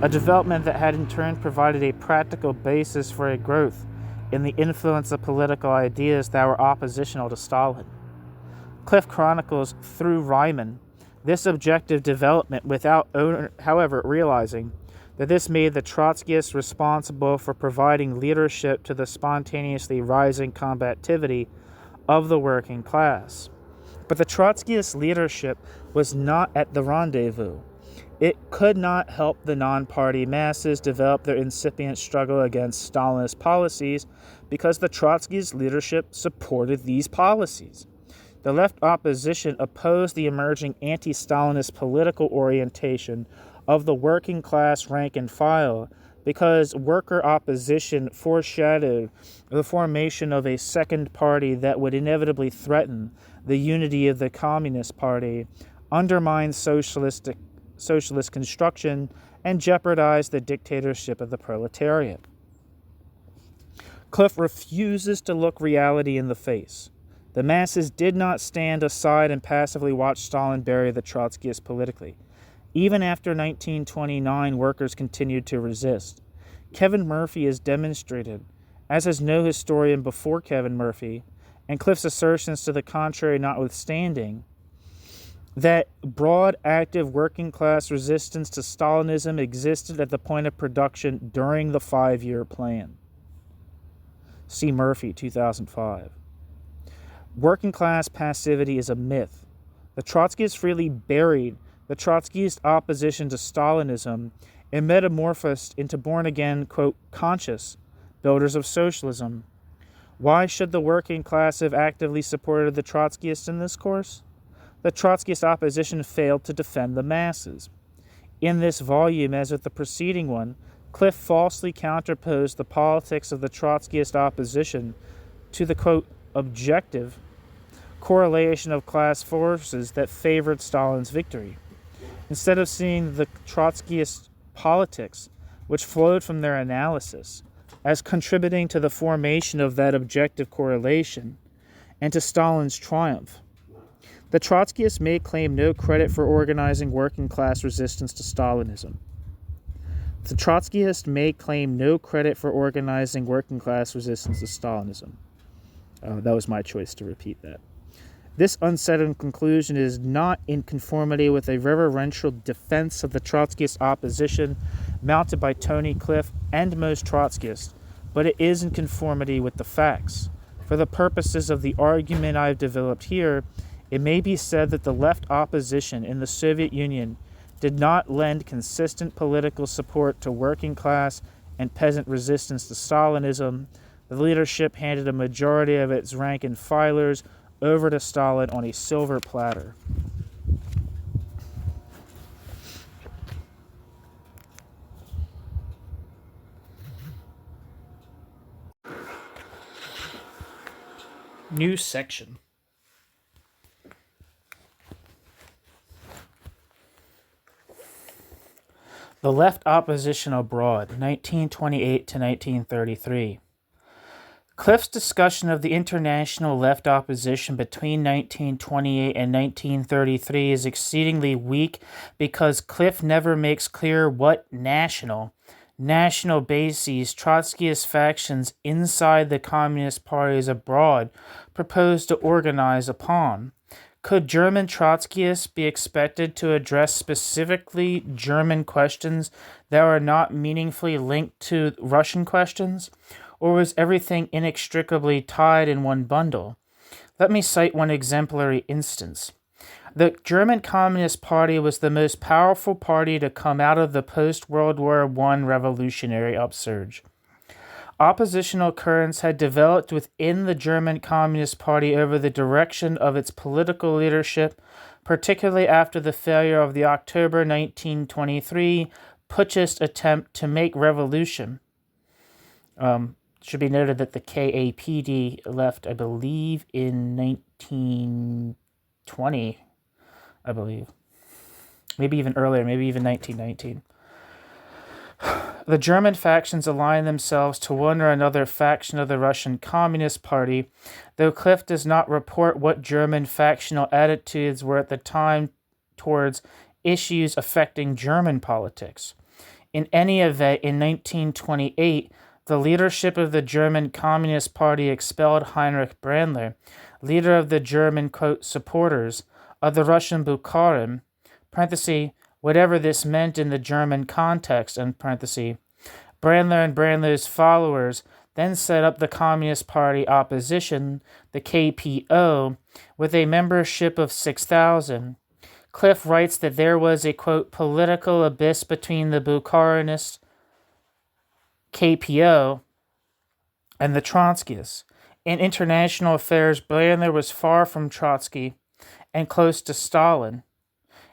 a development that had in turn provided a practical basis for a growth in the influence of political ideas that were oppositional to Stalin. Cliff chronicles through Ryman this objective development without, however, realizing that this made the Trotskyists responsible for providing leadership to the spontaneously rising combativity of the working class. But the Trotskyist leadership was not at the rendezvous. It could not help the non-party masses develop their incipient struggle against Stalinist policies because the Trotskyist leadership supported these policies. The left opposition opposed the emerging anti-Stalinist political orientation of the working class rank and file because worker opposition foreshadowed the formation of a second party that would inevitably threaten the unity of the Communist Party, undermine socialist construction, and jeopardize the dictatorship of the proletariat. Cliff refuses to look reality in the face. The masses did not stand aside and passively watch Stalin bury the Trotskyists politically. Even after 1929, workers continued to resist. Kevin Murphy has demonstrated, as has no historian before Kevin Murphy, and Cliff's assertions to the contrary notwithstanding, that broad, active working-class resistance to Stalinism existed at the point of production during the 5-year plan. See Murphy, 2005. Working-class passivity is a myth. The Trotskyists freely buried the Trotskyist opposition to Stalinism and metamorphosed into born-again, quote, conscious builders of socialism. Why should the working class have actively supported the Trotskyists in this course? The Trotskyist opposition failed to defend the masses. In this volume, as with the preceding one, Cliff falsely counterposed the politics of the Trotskyist opposition to the, quote, objective correlation of class forces that favored Stalin's victory. Instead of seeing the Trotskyist politics, which flowed from their analysis, as contributing to the formation of that objective correlation and to Stalin's triumph, the Trotskyists may claim no credit for organizing working-class resistance to Stalinism. The Trotskyists may claim no credit for organizing working-class resistance to Stalinism. That was my choice to repeat that. This unsettled conclusion is not in conformity with a reverential defense of the Trotskyist opposition mounted by Tony Cliff and most Trotskyists, but it is in conformity with the facts. For the purposes of the argument I have developed here, it may be said that the left opposition in the Soviet Union did not lend consistent political support to working class and peasant resistance to Stalinism. The leadership handed a majority of its rank and filers over to Stalin on a silver platter. New section. The Left Opposition Abroad, 1928 to 1933. Cliff's discussion of the international left opposition between 1928 and 1933 is exceedingly weak because Cliff never makes clear what national bases Trotskyist factions inside the Communist parties abroad propose to organize upon. Could German Trotskyists be expected to address specifically German questions that are not meaningfully linked to Russian questions? Or was everything inextricably tied in one bundle? Let me cite one exemplary instance. The German Communist Party was the most powerful party to come out of the post-World War I revolutionary upsurge. Oppositional currents had developed within the German Communist Party over the direction of its political leadership, particularly after the failure of the October 1923 putschist attempt to make revolution. Should be noted that the KAPD left, I believe, in 1920, I believe. Maybe even earlier, maybe even 1919. The German factions aligned themselves to one or another faction of the Russian Communist Party, though Cliff does not report what German factional attitudes were at the time towards issues affecting German politics. In any event, in 1928, the leadership of the German Communist Party expelled Heinrich Brandler, leader of the German, quote, supporters of the Russian Bukharin, parenthesis, whatever this meant in the German context, end parenthesis. Brandler and Brandler's followers then set up the Communist Party opposition, the KPO, with a membership of 6,000. Cliff writes that there was a, quote, political abyss between the Bukharinist KPO and the Trotskyists. In international affairs, Brandler was far from Trotsky and close to Stalin.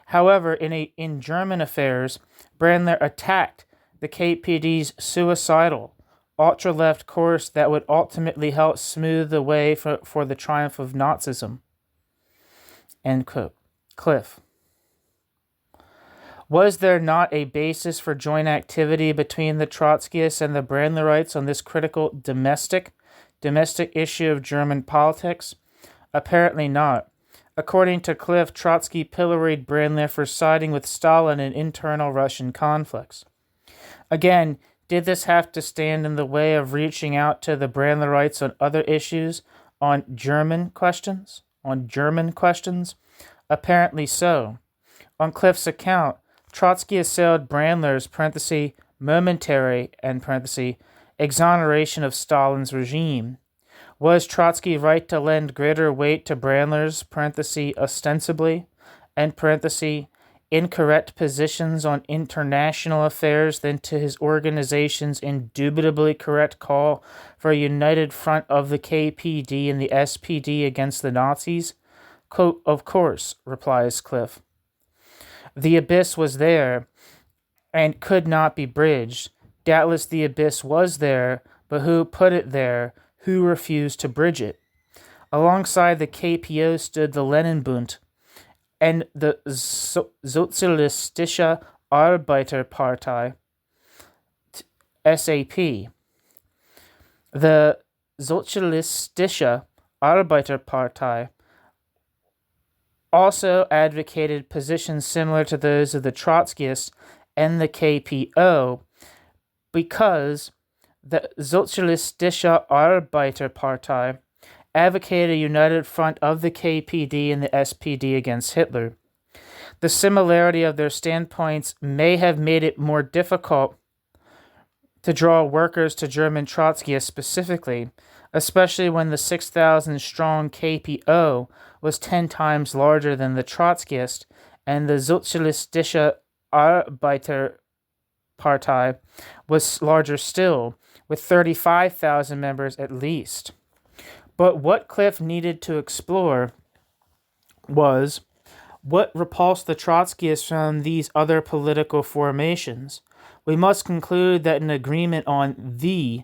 However, in German affairs, Brandler attacked the KPD's suicidal, ultra-left course that would ultimately help smooth the way for the triumph of Nazism. End quote. Cliff. Was there not a basis for joint activity between the Trotskyists and the Brandlerites on this critical domestic issue of German politics? Apparently not. According to Cliff, Trotsky pilloried Brandler for siding with Stalin in internal Russian conflicts. Again, did this have to stand in the way of reaching out to the Brandlerites on other issues, on German questions? Apparently so. On Cliff's account, Trotsky assailed Brandler's momentary exoneration of Stalin's regime. Was Trotsky right to lend greater weight to Brandler's ostensibly incorrect positions on international affairs than to his organization's indubitably correct call for a united front of the KPD and the SPD against the Nazis? Quote, of course, replies Cliff. The abyss was there and could not be bridged. Doubtless the abyss was there, but who put it there? Who refused to bridge it? Alongside the KPO stood the Leninbund and the Sozialistische Arbeiterpartei, SAP. The Sozialistische Arbeiterpartei also advocated positions similar to those of the Trotskyists and the KPO because the Sozialistische Arbeiterpartei advocated a united front of the KPD and the SPD against Hitler. The similarity of their standpoints may have made it more difficult to draw workers to German Trotskyists specifically, especially when the 6,000-strong KPO was 10 times larger than the Trotskyist, and the Sozialistische Arbeiterpartei was larger still, with 35,000 members at least. But what Cliff needed to explore was what repulsed the Trotskyists from these other political formations. We must conclude that an agreement on the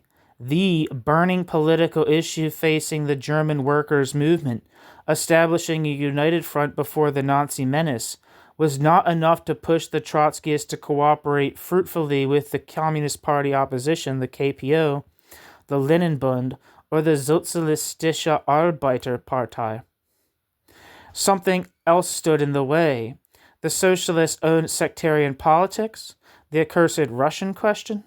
burning political issue facing the German workers' movement, establishing a united front before the Nazi menace, was not enough to push the Trotskyists to cooperate fruitfully with the Communist Party opposition, the KPO, the Leninbund, or the Sozialistische Arbeiterpartei. Something else stood in the way. The socialists owned sectarian politics, the accursed Russian question?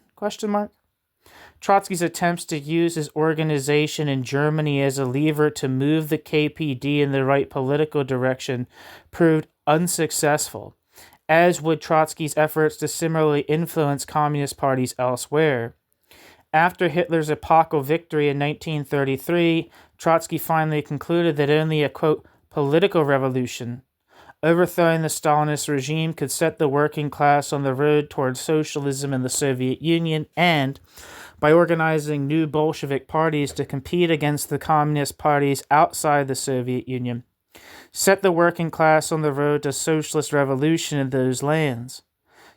Trotsky's attempts to use his organization in Germany as a lever to move the KPD in the right political direction proved unsuccessful, as would Trotsky's efforts to similarly influence communist parties elsewhere. After Hitler's epochal victory in 1933, Trotsky finally concluded that only a, quote, political revolution, overthrowing the Stalinist regime, could set the working class on the road towards socialism in the Soviet Union and, by organizing new Bolshevik parties to compete against the communist parties outside the Soviet Union, set the working class on the road to socialist revolution in those lands.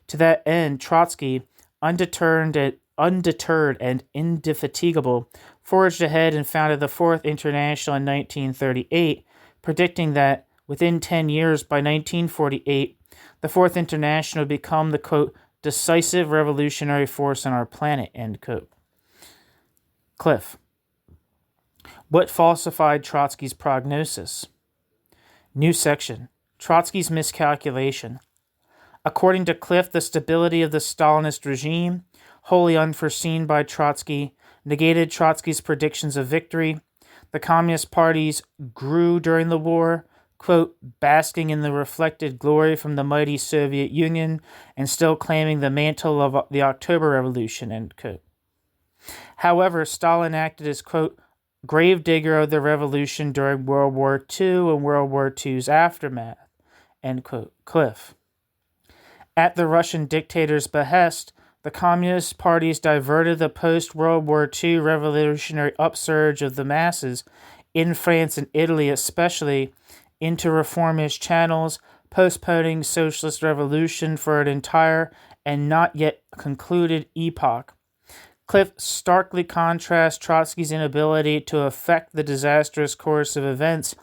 To that end, Trotsky, undeterred and indefatigable, forged ahead and founded the Fourth International in 1938, predicting that within 10 years, by 1948, the Fourth International would become the, quote, decisive revolutionary force on our planet, end quote. Cliff. What falsified Trotsky's prognosis? New section. Trotsky's miscalculation. According to Cliff, the stability of the Stalinist regime, wholly unforeseen by Trotsky, negated Trotsky's predictions of victory. The Communist parties grew during the war, quote, basking in the reflected glory from the mighty Soviet Union and still claiming the mantle of the October Revolution, end quote. However, Stalin acted as, quote, gravedigger of the revolution during World War II and World War II's aftermath, End quote. Cliff. At the Russian dictator's behest, the Communist parties diverted the post-World War II revolutionary upsurge of the masses, in France and Italy especially, into reformist channels, postponing socialist revolution for an entire and not yet concluded epoch. Cliff starkly contrasts Trotsky's inability to affect the disastrous course of events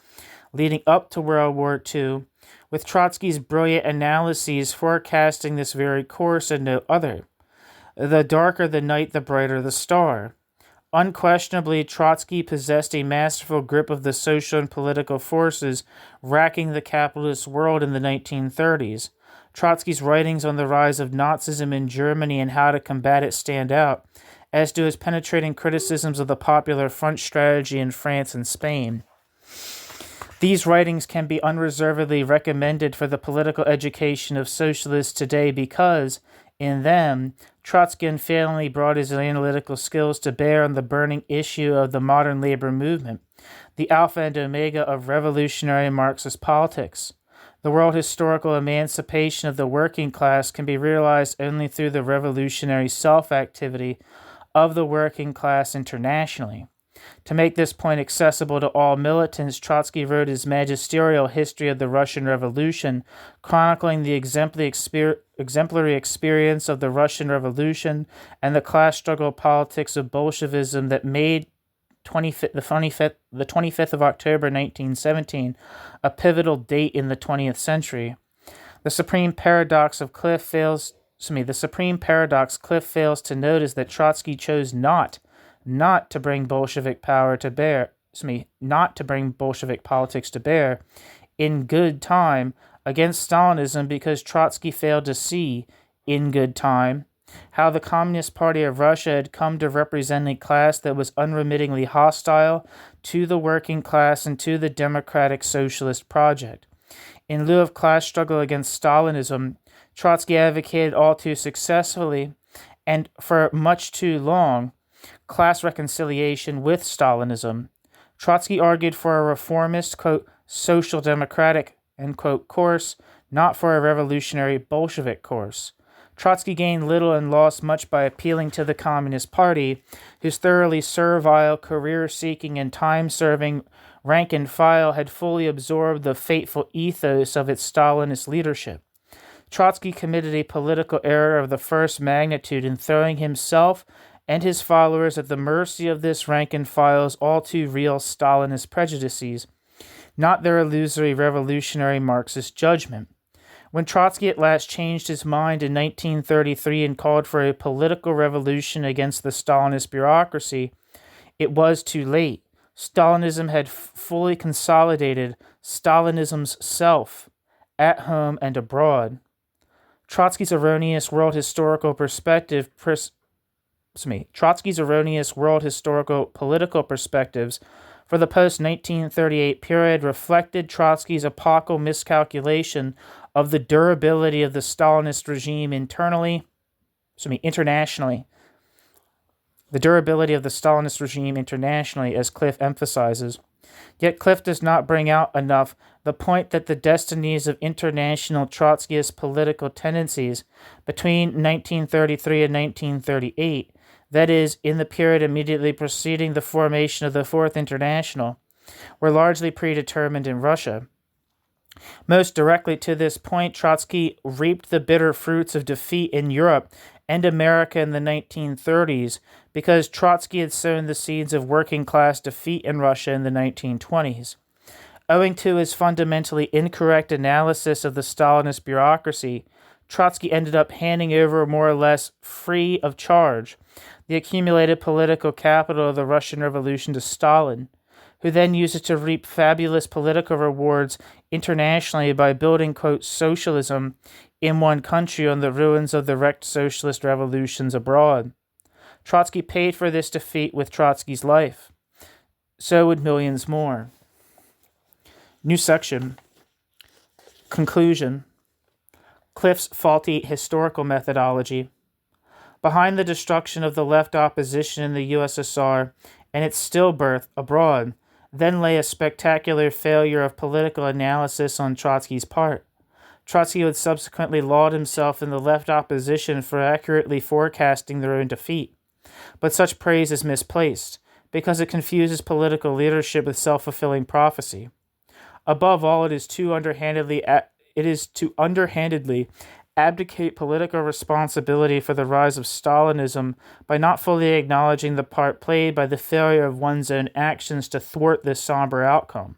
leading up to World War II, with Trotsky's brilliant analyses forecasting this very course and no other. The darker the night, the brighter the star. Unquestionably, Trotsky possessed a masterful grip of the social and political forces racking the capitalist world in the 1930s. Trotsky's writings on the rise of Nazism in Germany and how to combat it stand out, as do his penetrating criticisms of the Popular Front strategy in France and Spain. These writings can be unreservedly recommended for the political education of socialists today because, in them, Trotsky unfailingly brought his analytical skills to bear on the burning issue of the modern labor movement, the alpha and omega of revolutionary Marxist politics. The world historical emancipation of the working class can be realized only through the revolutionary self-activity of the working class internationally. To make this point accessible to all militants, Trotsky wrote his magisterial history of the Russian Revolution, chronicling the exemplary experience of the Russian Revolution and the class struggle politics of Bolshevism that made the 25th of October 1917 a pivotal date in the 20th century. The supreme paradox Cliff fails to note is that Trotsky chose not to bring Bolshevik power to bear, not to bring Bolshevik politics to bear in good time against Stalinism because Trotsky failed to see, in good time, how the Communist Party of Russia had come to represent a class that was unremittingly hostile to the working class and to the democratic socialist project. In lieu of class struggle against Stalinism, Trotsky advocated all too successfully, and for much too long, class reconciliation with Stalinism. Trotsky argued for a reformist, quote, social democratic, end quote, course, not for a revolutionary Bolshevik course. Trotsky gained little and lost much by appealing to the Communist Party, whose thoroughly servile, career-seeking, and time-serving rank and file had fully absorbed the fateful ethos of its Stalinist leadership. Trotsky committed a political error of the first magnitude in throwing himself and his followers at the mercy of this rank and file's all too real Stalinist prejudices, not their illusory revolutionary Marxist judgment. When Trotsky at last changed his mind in 1933 and called for a political revolution against the Stalinist bureaucracy, it was too late. Stalinism had fully consolidated Stalinism's self, at home and abroad. Trotsky's erroneous world historical political perspectives for the post-1938 period reflected Trotsky's epochal miscalculation of the durability of the Stalinist regime internationally. The durability of the Stalinist regime internationally, as Cliff emphasizes. Yet Cliff does not bring out enough the point that the destinies of international Trotskyist political tendencies between 1933 and 1938, that is, in the period immediately preceding the formation of the Fourth International, were largely predetermined in Russia. Most directly to this point, Trotsky reaped the bitter fruits of defeat in Europe and America in the 1930s because Trotsky had sown the seeds of working-class defeat in Russia in the 1920s. Owing to his fundamentally incorrect analysis of the Stalinist bureaucracy, Trotsky ended up handing over more or less free of charge the accumulated political capital of the Russian Revolution to Stalin, who then used it to reap fabulous political rewards internationally by building, quote, socialism in one country on the ruins of the wrecked socialist revolutions abroad. Trotsky paid for this defeat with Trotsky's life. So would millions more. New section. Conclusion. Cliff's faulty historical methodology. Behind the destruction of the left opposition in the USSR and its stillbirth abroad, then lay a spectacular failure of political analysis on Trotsky's part. Trotsky would subsequently laud himself in the left opposition for accurately forecasting their own defeat. But such praise is misplaced, because it confuses political leadership with self-fulfilling prophecy. Above all, it is to underhandedly abdicate political responsibility for the rise of Stalinism by not fully acknowledging the part played by the failure of one's own actions to thwart this somber outcome.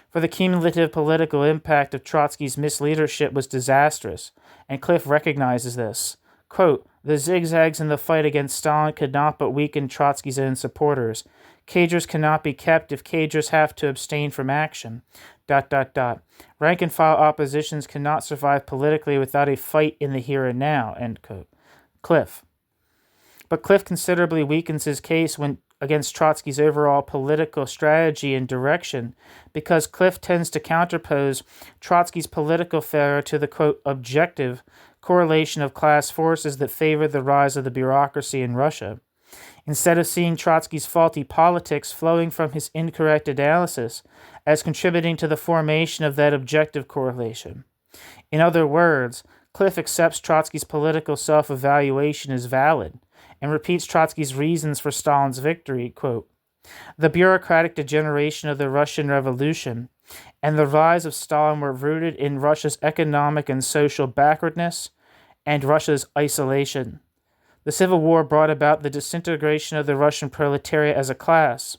For the cumulative political impact of Trotsky's misleadership was disastrous, and Cliff recognizes this. Quote, "The zigzags in the fight against Stalin could not but weaken Trotsky's own supporters. Cadres cannot be kept if cadres have to abstain from action. ... Rank-and-file oppositions cannot survive politically without a fight in the here and now." End quote. Cliff. But Cliff considerably weakens his case against Trotsky's overall political strategy and direction, because Cliff tends to counterpose Trotsky's political failure to the, quote, "objective correlation of class forces that favored the rise of the bureaucracy in Russia." Instead of seeing Trotsky's faulty politics flowing from his incorrect analysis as contributing to the formation of that objective correlation. In other words, Cliff accepts Trotsky's political self-evaluation as valid and repeats Trotsky's reasons for Stalin's victory, quote, "The bureaucratic degeneration of the Russian Revolution and the rise of Stalin were rooted in Russia's economic and social backwardness and Russia's isolation. The Civil War brought about the disintegration of the Russian proletariat as a class.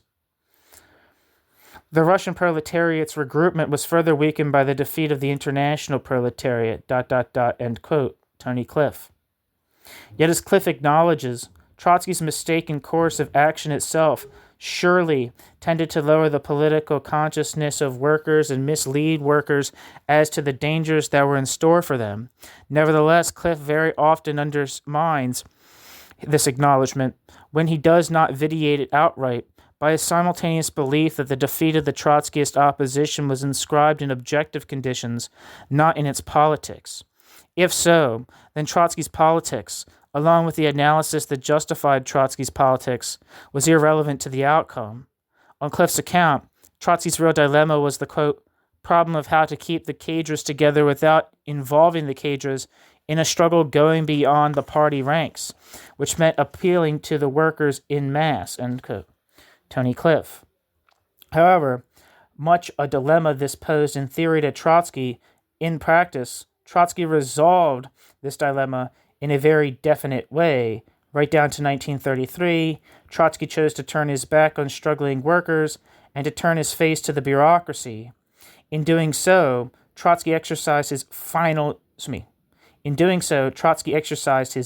The Russian proletariat's regroupment was further weakened by the defeat of the international proletariat, ... End quote. Tony Cliff. Yet as Cliff acknowledges, Trotsky's mistaken course of action itself surely tended to lower the political consciousness of workers and mislead workers as to the dangers that were in store for them. Nevertheless, Cliff very often undermines this acknowledgement when he does not vitiate it outright by a simultaneous belief that the defeat of the Trotskyist opposition was inscribed in objective conditions, not in its politics. If so, then Trotsky's politics, along with the analysis that justified Trotsky's politics, was irrelevant to the outcome. On Cliff's account, Trotsky's real dilemma was the, quote, "problem of how to keep the cadres together without involving the cadres in a struggle going beyond the party ranks, which meant appealing to the workers in mass," end quote. Tony Cliff. However, much a dilemma this posed in theory to Trotsky, in practice, Trotsky resolved this dilemma in a very definite way. Right down to 1933, Trotsky chose to turn his back on struggling workers and to turn his face to the bureaucracy. In doing so, Trotsky exercised his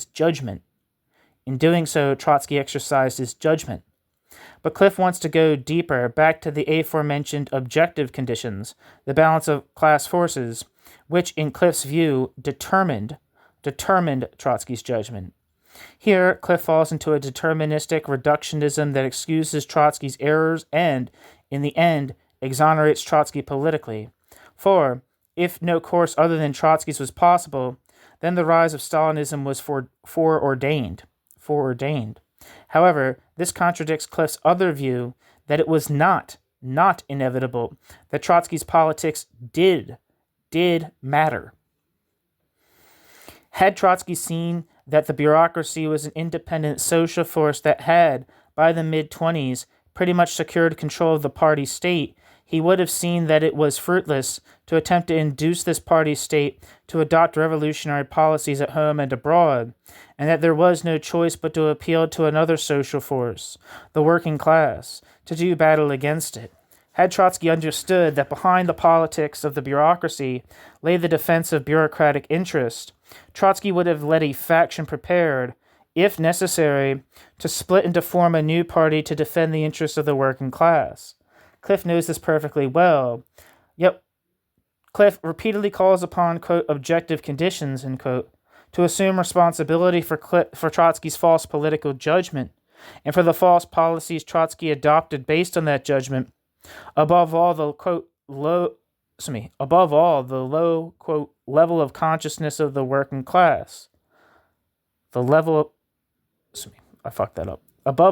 judgment. But Cliff wants to go deeper, back to the aforementioned objective conditions, the balance of class forces, which, in Cliff's view, determined Trotsky's judgment. Here, Cliff falls into a deterministic reductionism that excuses Trotsky's errors and, in the end, exonerates Trotsky politically. For, if no course other than Trotsky's was possible, then the rise of Stalinism was foreordained. However, this contradicts Cliff's other view that it was not inevitable, that Trotsky's politics did matter. Had Trotsky seen that the bureaucracy was an independent social force that had, by the mid-20s, pretty much secured control of the party state, he would have seen that it was fruitless to attempt to induce this party state to adopt revolutionary policies at home and abroad, and that there was no choice but to appeal to another social force, the working class, to do battle against it. Had Trotsky understood that behind the politics of the bureaucracy lay the defense of bureaucratic interest, Trotsky would have led a faction prepared, if necessary, to split and to form a new party to defend the interests of the working class. Cliff knows this perfectly well. Yet Cliff repeatedly calls upon, quote, "objective conditions," end quote, to assume responsibility for Trotsky's false political judgment and for the false policies Trotsky adopted based on that judgment. Above all, the low, quote, level of consciousness of the working class. Above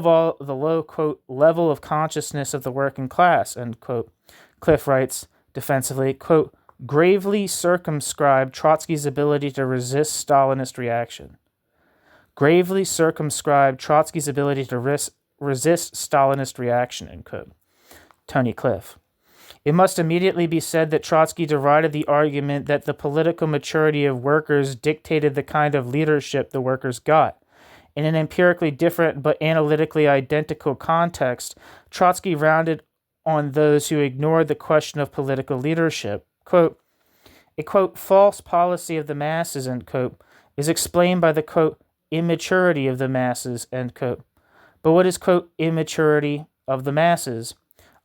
all, the low, quote, level of consciousness of the working class, end quote. Cliff writes defensively, quote, gravely circumscribed Trotsky's ability to resist Stalinist reaction. Gravely circumscribed Trotsky's ability to resist Stalinist reaction, end quote. Tony Cliff. It must immediately be said that Trotsky derided the argument that the political maturity of workers dictated the kind of leadership the workers got. In an empirically different but analytically identical context, Trotsky rounded on those who ignored the question of political leadership. Quote, a, quote, false policy of the masses, end quote, is explained by the, quote, immaturity of the masses, end quote. But what is, quote, immaturity of the masses?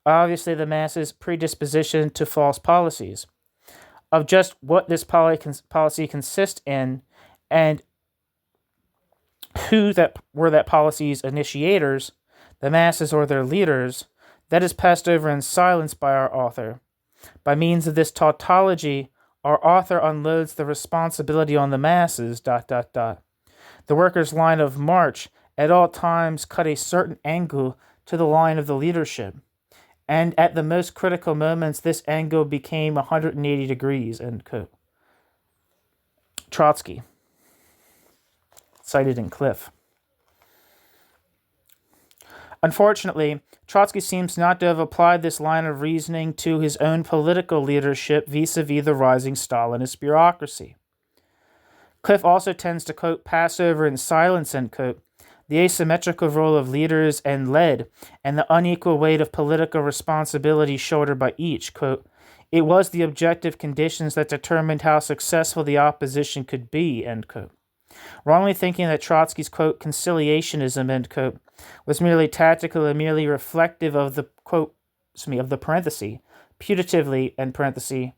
Obviously, the masses' predisposition to false policies. Of just what this policy consists in and who that were that policy's initiators, the masses or their leaders, that is passed over in silence by our author. By means of this tautology, our author unloads the responsibility on the masses, ... The workers' line of march at all times cut a certain angle to the line of the leadership, and at the most critical moments this angle became 180 degrees, end quote. Trotsky, cited in Cliff. Unfortunately, Trotsky seems not to have applied this line of reasoning to his own political leadership vis-a-vis the rising Stalinist bureaucracy. Cliff also tends to, quote, pass over in silence, end quote, the asymmetrical role of leaders and led, and the unequal weight of political responsibility shouldered by each. Quote, it was the objective conditions that determined how successful the opposition could be, end quote. Wrongly thinking that Trotsky's, quote, conciliationism, end quote, was merely tactical and merely reflective of the, quote, of the parenthesis, putatively, end parenthesis,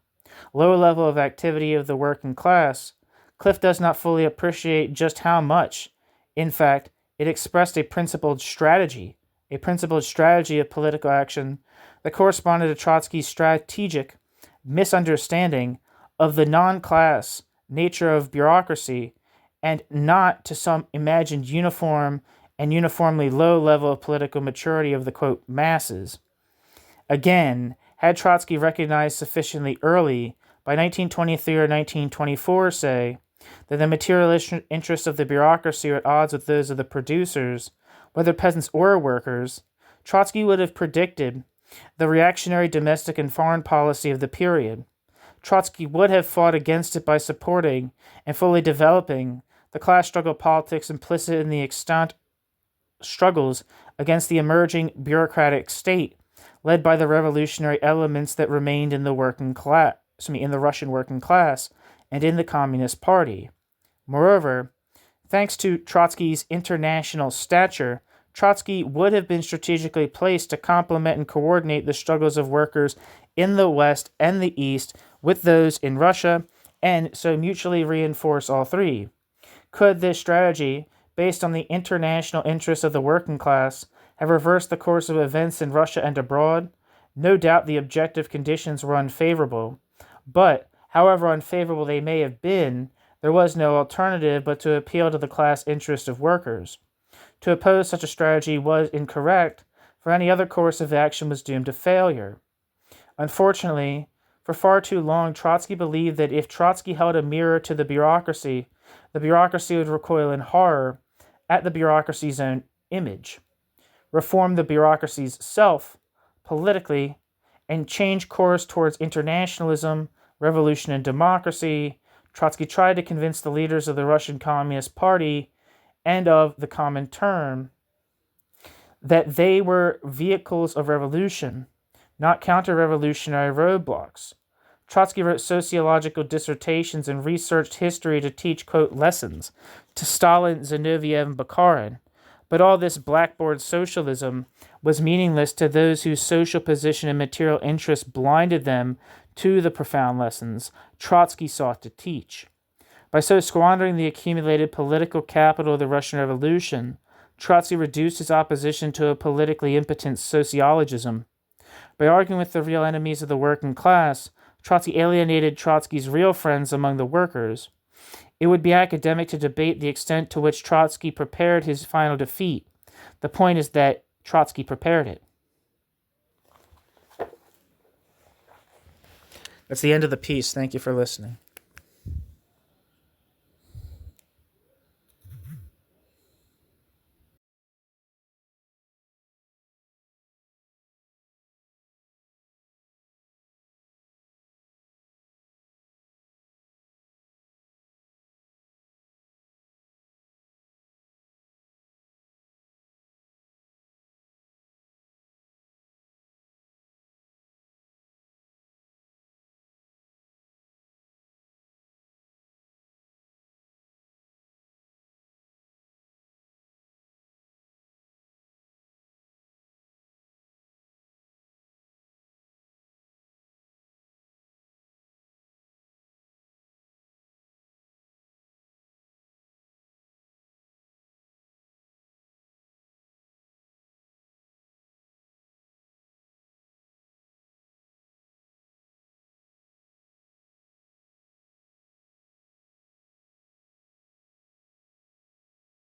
low level of activity of the working class, Cliff does not fully appreciate just how much, in fact, it expressed a principled strategy of political action that corresponded to Trotsky's strategic misunderstanding of the non-class nature of bureaucracy and not to some imagined uniform and uniformly low level of political maturity of the, quote, masses. Again, had Trotsky recognized sufficiently early, by 1923 or 1924, say, that the material interests of the bureaucracy are at odds with those of the producers, whether peasants or workers, Trotsky would have predicted the reactionary domestic and foreign policy of the period. Trotsky would have fought against it by supporting and fully developing the class struggle politics implicit in the extant struggles against the emerging bureaucratic state led by the revolutionary elements that remained in the in the Russian working class and in the Communist Party. Moreover, thanks to Trotsky's international stature, Trotsky would have been strategically placed to complement and coordinate the struggles of workers in the West and the East with those in Russia, and so mutually reinforce all three. Could this strategy, based on the international interests of the working class, have reversed the course of events in Russia and abroad? No doubt the objective conditions were unfavorable, but however unfavorable they may have been, there was no alternative but to appeal to the class interest of workers. To oppose such a strategy was incorrect, for any other course of action was doomed to failure. Unfortunately, for far too long, Trotsky believed that if Trotsky held a mirror to the bureaucracy would recoil in horror at the bureaucracy's own image, reform the bureaucracy's self, politically, and change course towards internationalism, revolution, and democracy. Trotsky tried to convince the leaders of the Russian Communist Party and of the Comintern that they were vehicles of revolution, not counter-revolutionary roadblocks. Trotsky wrote sociological dissertations and researched history to teach, quote, lessons to Stalin, Zinoviev, and Bukharin. But all this blackboard socialism was meaningless to those whose social position and material interests blinded them to the profound lessons Trotsky sought to teach. By so squandering the accumulated political capital of the Russian Revolution, Trotsky reduced his opposition to a politically impotent sociologism. By arguing with the real enemies of the working class, Trotsky alienated Trotsky's real friends among the workers. It would be academic to debate the extent to which Trotsky prepared his final defeat. The point is that Trotsky prepared it. That's the end of the piece. Thank you for listening.